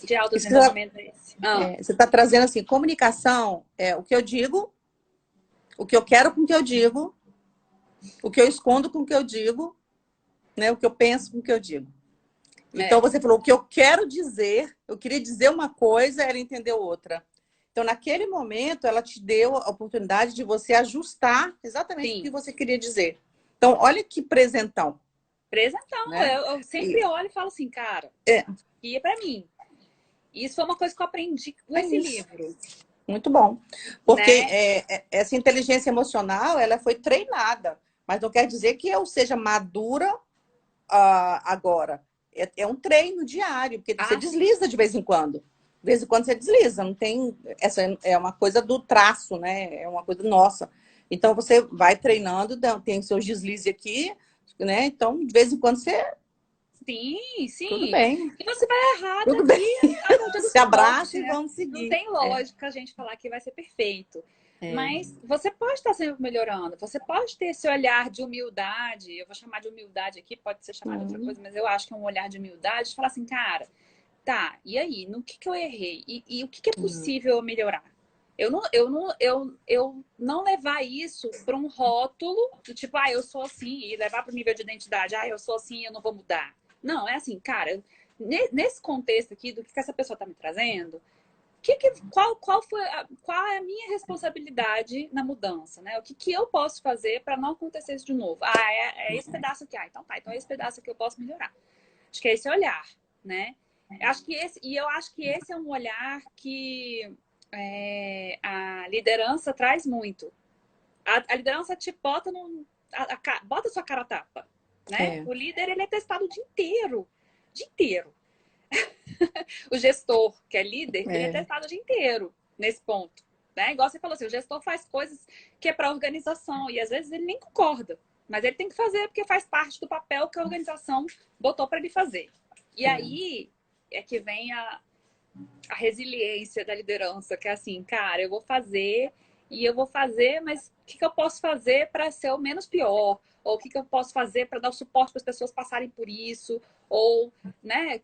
de isso que você autodesenvolvimento é esse. você está trazendo assim, comunicação é o que eu digo, o que eu quero com o que eu digo, o que eu escondo com o que eu digo, né? O que eu penso com o que eu digo. Então É, você falou o que eu quero dizer, eu queria dizer uma coisa, ela entendeu outra. Então, naquele momento, ela te deu a oportunidade de você ajustar exatamente o que sim. você queria dizer. Então, olha que presentão, Presentão, né? eu sempre E, olho e falo assim, cara, é, e é pra mim. Isso foi uma coisa que eu aprendi com é esse isso. livro, Muito bom. Porque né? essa inteligência emocional, ela foi treinada, mas não quer dizer que eu seja madura agora. É um treino diário, porque você Ah, sim. desliza de vez em quando. De vez em quando você desliza, não tem. Essa é uma coisa do traço, né? É uma coisa nossa. Então você vai treinando, tem seus deslizes aqui, né? Então, de vez em quando você. Sim, Tudo sim. bem, E você vai errar tudo daqui bem. até o dia da Se sua abraça morte, e né? vamos Não seguir. tem lógica a gente falar que vai ser perfeito. É. Mas você pode estar sempre melhorando. Você pode ter esse olhar de humildade. Eu vou chamar de humildade aqui, pode ser chamado de outra Hum, coisa, mas eu acho que é um olhar de humildade de falar assim, cara, tá, e aí? No que eu errei? E o que é hum, possível eu melhorar? Eu não levar isso para um rótulo do tipo, ah, eu sou assim, e levar para o nível de identidade, ah, eu sou assim, eu não vou mudar. Não, é assim, cara, nesse contexto aqui do que essa pessoa está me trazendo, qual é a minha responsabilidade na mudança, né? O que eu posso fazer para não acontecer isso de novo? Ah, é esse pedaço aqui. Ah, então tá, então é esse pedaço aqui eu posso melhorar. Acho que é esse olhar, né? Eu acho que esse é um olhar que a liderança traz muito. A liderança te bota bota sua cara a tapa, né? é, O líder, ele é testado o dia inteiro. O gestor, que é líder, ele é é. testado o dia inteiro nesse ponto, né? Igual você falou assim, o gestor faz coisas que é para a organização e às vezes ele nem concorda, mas ele tem que fazer porque faz parte do papel que a organização botou para ele fazer. E aí é que vem a resiliência da liderança, que é assim, cara, eu vou fazer e eu vou fazer, mas o que eu posso fazer para ser o menos pior? Ou o que eu posso fazer para dar o suporte para as pessoas passarem por isso? Ou, né?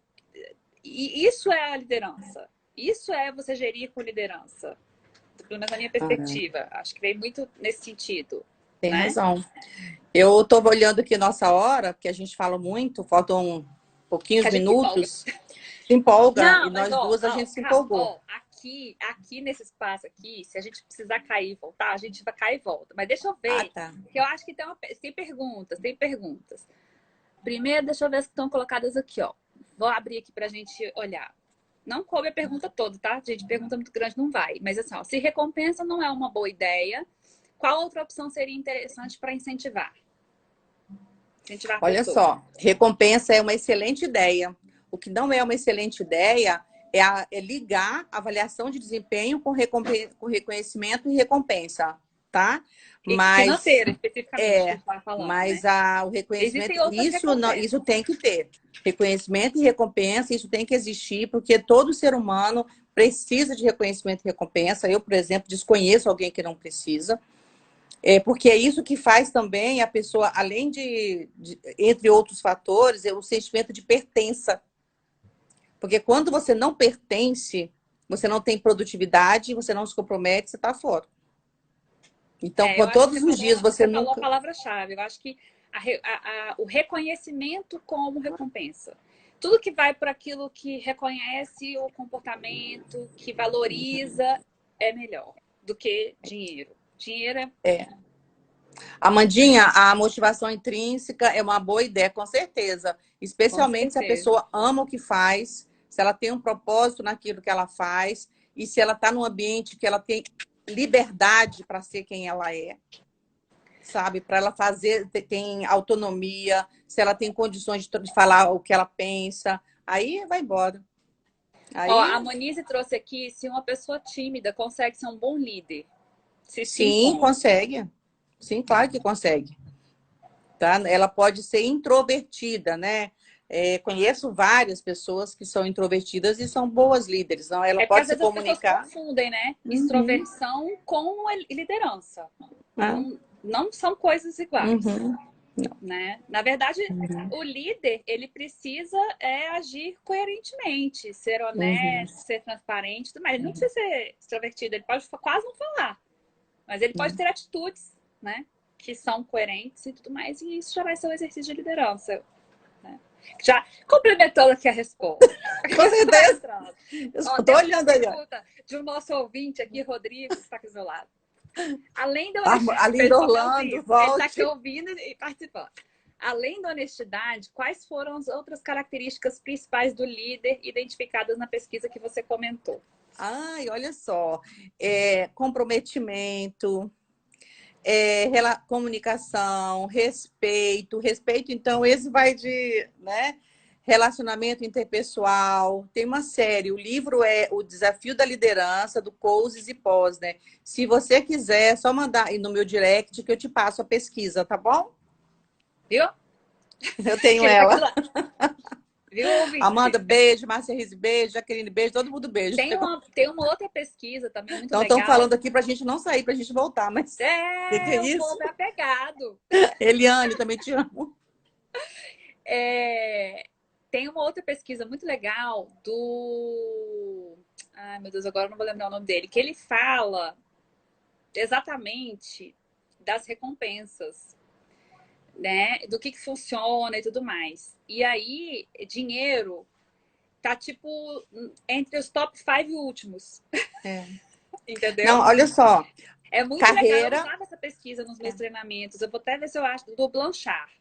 E isso é a liderança. Isso é você gerir com liderança. Pelo menos na minha Ah, perspectiva. Acho que vem muito nesse sentido, tem né? razão. Eu estou olhando aqui nossa hora, porque a gente fala muito, faltam Que pouquinhos a gente se empolga. minutos, se empolga, e Não, mas nós duas a gente se empolgou. aqui nesse espaço aqui, se a gente precisar cair e voltar, a gente vai cair e volta. Mas deixa eu Ah, ver, tá. que eu acho que tem perguntas, tem perguntas. Primeiro, deixa eu ver as que estão colocadas aqui, ó. Vou abrir aqui pra gente olhar. Não coube a pergunta toda, tá? Gente, pergunta muito grande não vai. Mas assim, ó, se recompensa não é uma boa ideia, qual outra opção seria interessante para incentivar? Incentivar Olha pessoas. só, recompensa é uma excelente ideia. O que não é uma excelente ideia é ligar avaliação de desempenho com reconhecimento e recompensa, tá? E Mas financeira, especificamente, que a é, gente estava falando, mas né? o reconhecimento, Existem outras isso não, recompensas. isso tem que ter. Reconhecimento e recompensa, isso tem que existir, porque todo ser humano precisa de reconhecimento e recompensa. Eu, por exemplo, desconheço alguém que não precisa. Porque é isso que faz também a pessoa, além entre outros fatores, é o sentimento de pertença. Porque quando você não pertence, você não tem produtividade, você não se compromete, você está fora. Então, Eu acho que todos os dias você você falou a nunca. palavra-chave. Eu acho que o reconhecimento como recompensa. Tudo que vai por aquilo que reconhece o comportamento, que valoriza, é melhor do que dinheiro. Dinheiro É. Amandinha, a motivação intrínseca é uma boa ideia, com certeza. Com Especialmente se a certeza. pessoa ama o que faz, se ela tem um propósito naquilo que ela faz e se ela está num ambiente que ela tem liberdade para ser quem ela é, sabe? Para ela fazer, tem autonomia, se ela tem condições de falar o que ela pensa, aí vai embora. Ó, Aí, a Monize trouxe aqui se uma pessoa tímida consegue ser um bom líder. Se sim, sim, como? consegue. Sim, claro que consegue. Tá? Ela pode ser introvertida, né? Conheço várias pessoas que são introvertidas e são boas líderes. Não? Ela É porque às pode se vezes as pessoas comunicar. confundem, né? Uhum. Extroversão com liderança. Ah, Não são coisas iguais, uhum. né? Na verdade, Uhum. o líder, ele precisa agir coerentemente, ser Uhum. honesto, ser transparente, tudo mais. Ele não precisa ser extrovertido, ele pode quase não falar, mas ele pode ter atitudes, né? Que são coerentes e tudo mais, e isso já vai ser um exercício de liderança. Né? Já complementando aqui a resposta. Com certeza. Eu só Ó, estou tem uma olhando aí. Ó. pergunta de um nosso ouvinte aqui, Rodrigo, que está aqui do meu lado. Além da A honestidade, Linda ao Orlando, vivo, ele está aqui volte. ouvindo e participando. Além da honestidade, quais foram as outras características principais do líder identificadas na pesquisa que você comentou? Ai, olha só. Comprometimento, comunicação, respeito. Respeito, então, esse vai de, né? Relacionamento interpessoal. Tem uma série. O livro é O Desafio da Liderança, do Coases e Posner. Se você quiser, é só mandar aí no meu direct que eu te passo a pesquisa, tá bom? Viu? Eu tenho Ele tá aqui do ela. lado. Viu, Amanda, ouvinte? beijo. Márcia Riz, beijo. Jaqueline, beijo. Todo mundo, beijo. Tem uma outra pesquisa também muito Então, estão legal. falando aqui para a gente não sair, para a gente voltar, mas o que é O isso? povo é apegado. Eliane, também te amo. Tem uma outra pesquisa muito legal do. Ai, meu Deus, agora eu não vou lembrar o nome dele. Que ele fala exatamente das recompensas, né? Do que funciona e tudo mais. E aí, dinheiro tá tipo entre os top 5 últimos. É. Entendeu? Não, olha só. É muito legal. Eu Carreira. usava essa pesquisa nos meus treinamentos. Eu vou até ver se eu acho do Blanchard.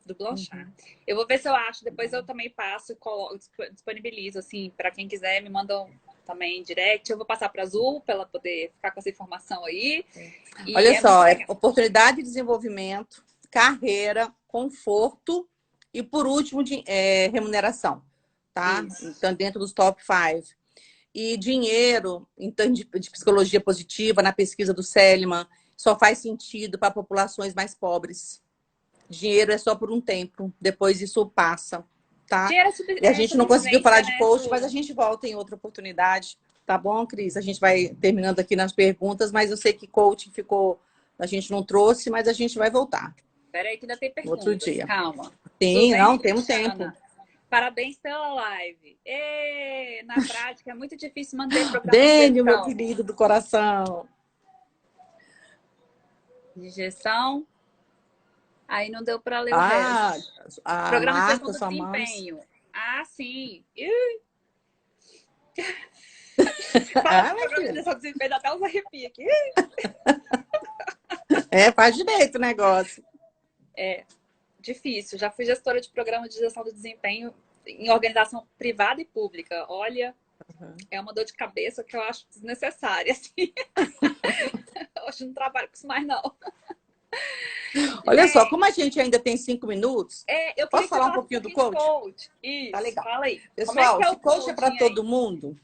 Do Blanchard. Uhum. Eu vou ver se eu acho. Depois eu também passo e disponibilizo, assim, para quem quiser, me mandam também direct. Eu vou passar para Azul para ela poder ficar com essa informação aí. E Olha é muito só, legal. oportunidade de desenvolvimento, carreira, conforto e, por último, remuneração, tá? Isso. Então, dentro dos top 5. E dinheiro, então, de psicologia positiva, na pesquisa do Seliman, só faz sentido para populações mais pobres. Dinheiro é só por um tempo, depois isso passa, tá? Dinheiro E a gente não conseguiu falar sobrevivência, de né, coach, mas a Ju? gente volta em outra oportunidade, tá bom, Cris? A gente vai terminando aqui nas perguntas, mas eu sei que coaching ficou, a gente não trouxe, mas a gente vai voltar Peraí que ainda tem outro perguntas. dia. Calma. Sim, Suzane não, temos tempo. Cristiana. Parabéns pela live. Na prática, é muito difícil manter programa de Dênio, meu gestão. querido do coração. De gestão. Aí não deu para ler o Ah, resto. a Programa de gestão Marta, do sua mãe. desempenho. Ah, sim. Fala Ah, de minha programa de filha. gestão do desempenho, dá até uns arrepios aqui. Faz direito o negócio. Difícil. Já fui gestora de programa de gestão do desempenho em organização privada e pública. Olha, é uma dor de cabeça que eu acho desnecessária. Assim. Hoje não trabalho com isso mais, não. Olha só, como a gente ainda tem 5 minutos, Eu queria posso que você falar um falasse um pouquinho do pouquinho de coach? coach. Tá Isso, legal. fala aí. Como é que Pessoal, é se o coach é para coaching aí? todo mundo,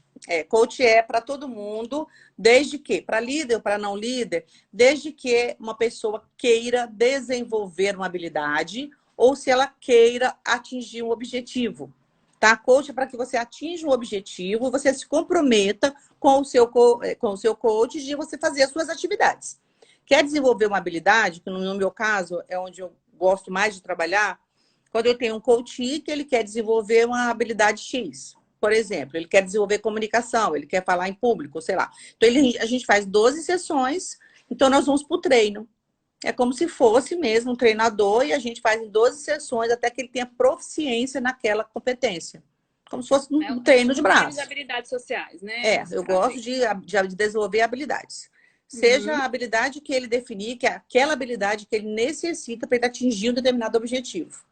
coach é para todo mundo, desde que, para líder ou para não líder, desde que uma pessoa queira desenvolver uma habilidade ou se ela queira atingir um objetivo. Tá? Coach é para que você atinja um objetivo, você se comprometa com o seu coach de você fazer as suas atividades. Quer desenvolver uma habilidade, que no meu caso é onde eu gosto mais de trabalhar, quando eu tenho um coach que ele quer desenvolver uma habilidade X, por exemplo, ele quer desenvolver comunicação, ele quer falar em público, sei lá. Então, a gente faz 12 sessões, então nós vamos para o treino. É como se fosse mesmo um treinador e a gente faz em 12 sessões até que ele tenha proficiência naquela competência. Como se fosse um treino de Um treino de braço. habilidades sociais, né? Nesse Eu caso gosto aí. de desenvolver habilidades. seja a habilidade que ele definir, que é aquela habilidade que ele necessita para ele atingir um determinado objetivo.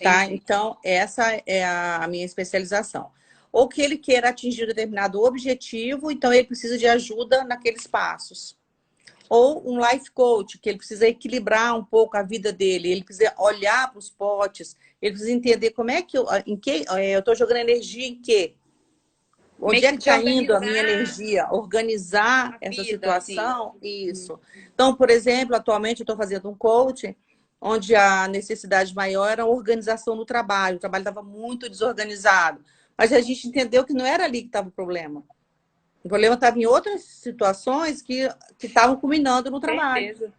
Tá? Entendi. Então, essa é a minha especialização. Ou que ele queira atingir um determinado objetivo, então ele precisa de ajuda naqueles passos. Ou um life coach, que ele precisa equilibrar um pouco a vida dele, ele precisa olhar para os potes, ele precisa entender como é que eu estou jogando energia em quê? Onde Meio é que que de está indo a organizar minha energia? Organizar a essa vida, assim. situação? Isso. Então, por exemplo, atualmente eu estou fazendo um coaching onde a necessidade maior era a organização no trabalho. O trabalho estava muito desorganizado. Mas a gente entendeu que não era ali que estava o problema. O problema estava em outras situações que estavam culminando no trabalho. Certeza.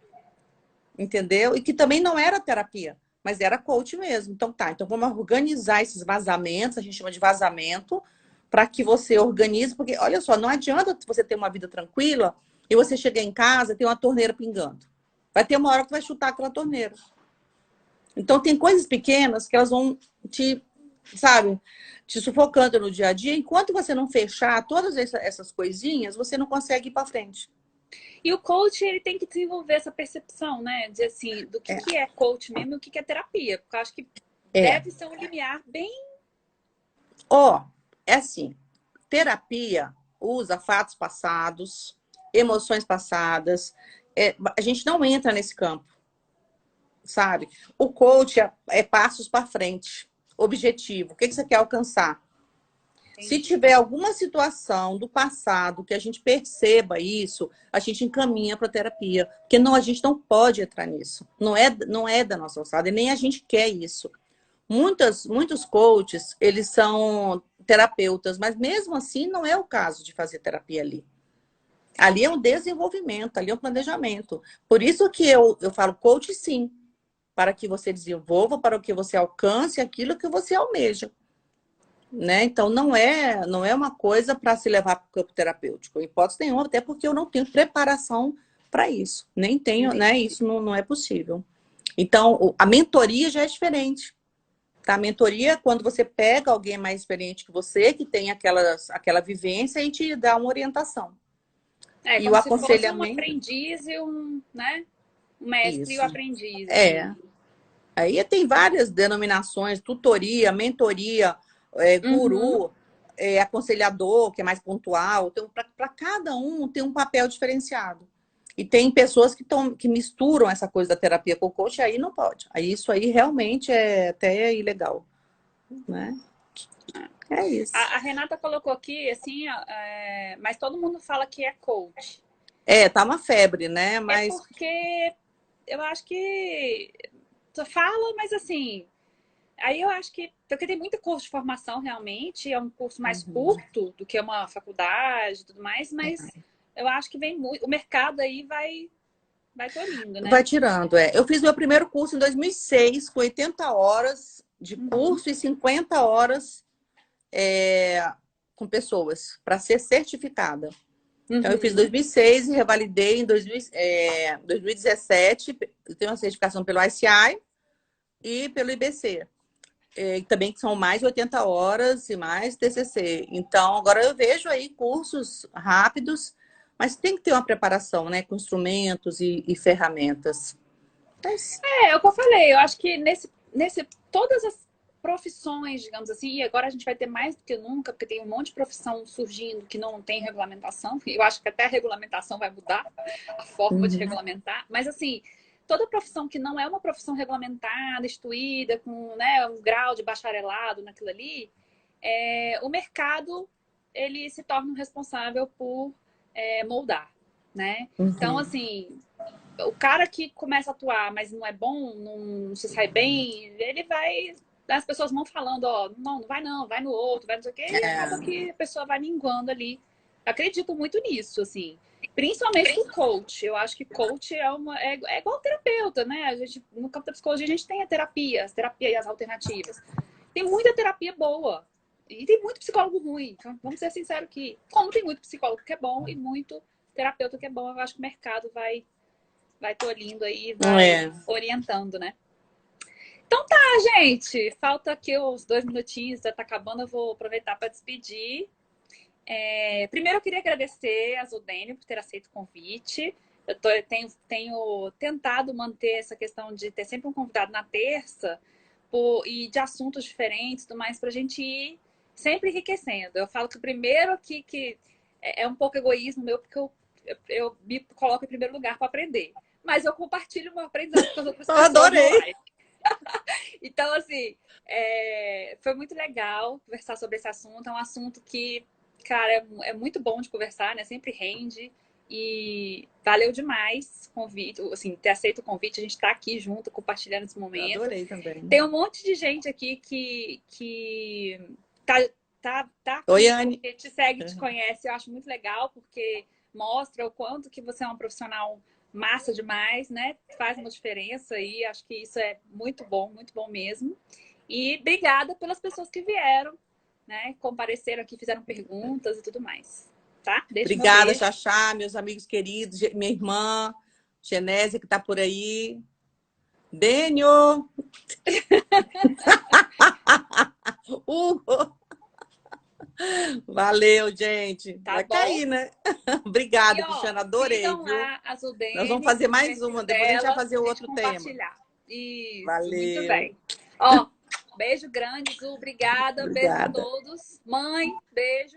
Entendeu? E que também não era terapia, mas era coach mesmo. Então tá, então vamos organizar esses vazamentos, a gente chama de vazamento, para que você organize, porque olha só, não adianta você ter uma vida tranquila e você chegar em casa e ter uma torneira pingando. Vai ter uma hora que vai chutar aquela torneira. Então tem coisas pequenas que elas vão te, sabe, te sufocando no dia a dia. Enquanto você não fechar todas essas coisinhas, você não consegue ir para frente. E o coach, ele tem que desenvolver essa percepção, né? De assim, do que é coach mesmo e o que é terapia. Porque eu acho que É. deve ser um limiar bem. Ó, é assim, terapia usa fatos passados, emoções passadas. A gente não entra nesse campo, sabe? O coach é passos para frente, objetivo. O que você quer alcançar? Se Entendi. tiver alguma situação do passado que a gente perceba isso, a gente encaminha para terapia. Porque não, a gente não pode entrar nisso. Não é da nossa alçada, e nem a gente quer isso. Muitos coaches, eles são terapeutas, mas mesmo assim não é o caso de fazer terapia ali. Ali é um desenvolvimento, ali é um planejamento. Por isso que eu falo coach sim, para que você desenvolva, para que você alcance aquilo que você almeja. Né? Então não é uma coisa para se levar para o campo terapêutico, em hipótese nenhuma, até porque eu não tenho preparação para isso. Nem tenho, né? Entendi. Isso não é possível. Então, a mentoria já é diferente. Tá? A mentoria é quando você pega alguém mais experiente que você, que tem aquela vivência, e te dá uma orientação. É E o como se fosse um aconselhamento, aprendiz e um, né? Um mestre e o isso. aprendiz É. ali. Aí tem várias denominações, tutoria, mentoria, Uhum. guru, aconselhador, que é mais pontual. Então, para cada um tem um papel diferenciado. E tem pessoas que misturam essa coisa da terapia com o coach, e aí não pode. Aí isso aí realmente é até ilegal, né? É isso. A Renata colocou aqui, assim, mas todo mundo fala que é coach. Tá uma febre, né? É Mas porque eu acho que tu fala, mas assim, aí eu acho que porque tem muito curso de formação realmente, é um curso mais uhum, curto do que uma faculdade e tudo mais, mas eu acho que vem muito, o mercado aí vai tolindo, vai né? tirando. Eu fiz meu primeiro curso em 2006, com 80 horas de Uhum, curso e 50 horas com pessoas, para ser certificada. Então, eu fiz em uhum. 2006 e revalidei em 2017. Eu tenho uma certificação pelo ICI e pelo IBC. Também que são mais de 80 horas e mais TCC. Então, agora eu vejo aí cursos rápidos, mas tem que ter uma preparação, né? Com instrumentos e ferramentas. Mas, É o que eu falei, eu acho que todas as profissões, digamos assim, e agora a gente vai ter mais do que nunca, porque tem um monte de profissão surgindo que não tem regulamentação. Eu acho que até a regulamentação vai mudar, a forma de uhum, regulamentar. Mas assim, toda profissão que não é uma profissão regulamentada, instituída, com, né, um grau de bacharelado naquilo ali, o mercado ele se torna o responsável por moldar, né? Então, uhum. assim, o cara que começa a atuar, mas não é bom, não se sai bem, ele vai. As pessoas vão falando, ó, não vai não, vai no outro, vai não sei o quê, e acaba É, que a pessoa vai minguando ali. Acredito muito nisso, assim. Principalmente com coach. Eu acho que coach é igual terapeuta, né? A gente, no campo da psicologia, a gente tem as terapias alternativas. Tem muita terapia boa. E tem muito psicólogo ruim. Então, vamos ser sinceros que, como tem muito psicólogo que é bom e muito terapeuta que é bom, eu acho que o mercado vai tolindo aí, vai é. orientando, né? Então tá, gente. Falta aqui os 2 minutinhos, já tá acabando. Eu vou aproveitar para despedir. Primeiro, eu queria agradecer a Zildene por ter aceito o convite. Eu tenho tentado manter essa questão de ter sempre um convidado na terça e de assuntos diferentes, tudo mais, para a gente ir sempre enriquecendo. Eu falo que o primeiro aqui que é um pouco egoísmo meu, porque eu me coloco em primeiro lugar para aprender. Mas eu compartilho o meu aprendizado com as outras Eu pessoas adorei. online. Então, assim, foi muito legal conversar sobre esse assunto. É um assunto que, cara, é muito bom de conversar, né? Sempre rende. E valeu demais o convite, assim, ter aceito o convite. A gente está aqui junto, compartilhando esse Eu momento. adorei também. Tem um monte de gente aqui que tá Oi, aqui, Anne. porque te segue, te conhece. Eu acho muito legal, porque mostra o quanto que você é uma profissional massa demais, né? Faz uma diferença e acho que isso é muito bom mesmo. E obrigada pelas pessoas que vieram, né? Compareceram aqui, fizeram perguntas e tudo mais. Tá? Deixa meu Obrigada, beijo. Xaxá, meus amigos queridos, minha irmã, Genésia, que está por aí. Dênio! Hugo! Valeu, gente. Tá Vai bom? cair, né? E, Obrigada, ó, Cristiana. Adorei, sigam viu? lá a Nós vamos Zildene fazer no mais perfil uma. Depois a gente vai dela, fazer pra gente outro tema. compartilhar. Isso, muito Valeu. bem. Ó, beijo grande, Zu, obrigada. Beijo pra Obrigada. todos. Mãe, beijo.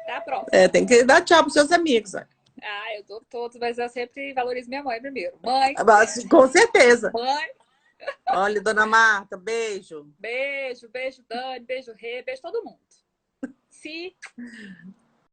Até a próxima. Tem que dar tchau para seus amigos. Eu dou todos, mas eu sempre valorizo minha mãe primeiro. Mãe, Mas, com certeza. mãe, Olha, dona Marta, beijo. beijo, beijo, Dani, beijo, Rê, beijo todo mundo. Se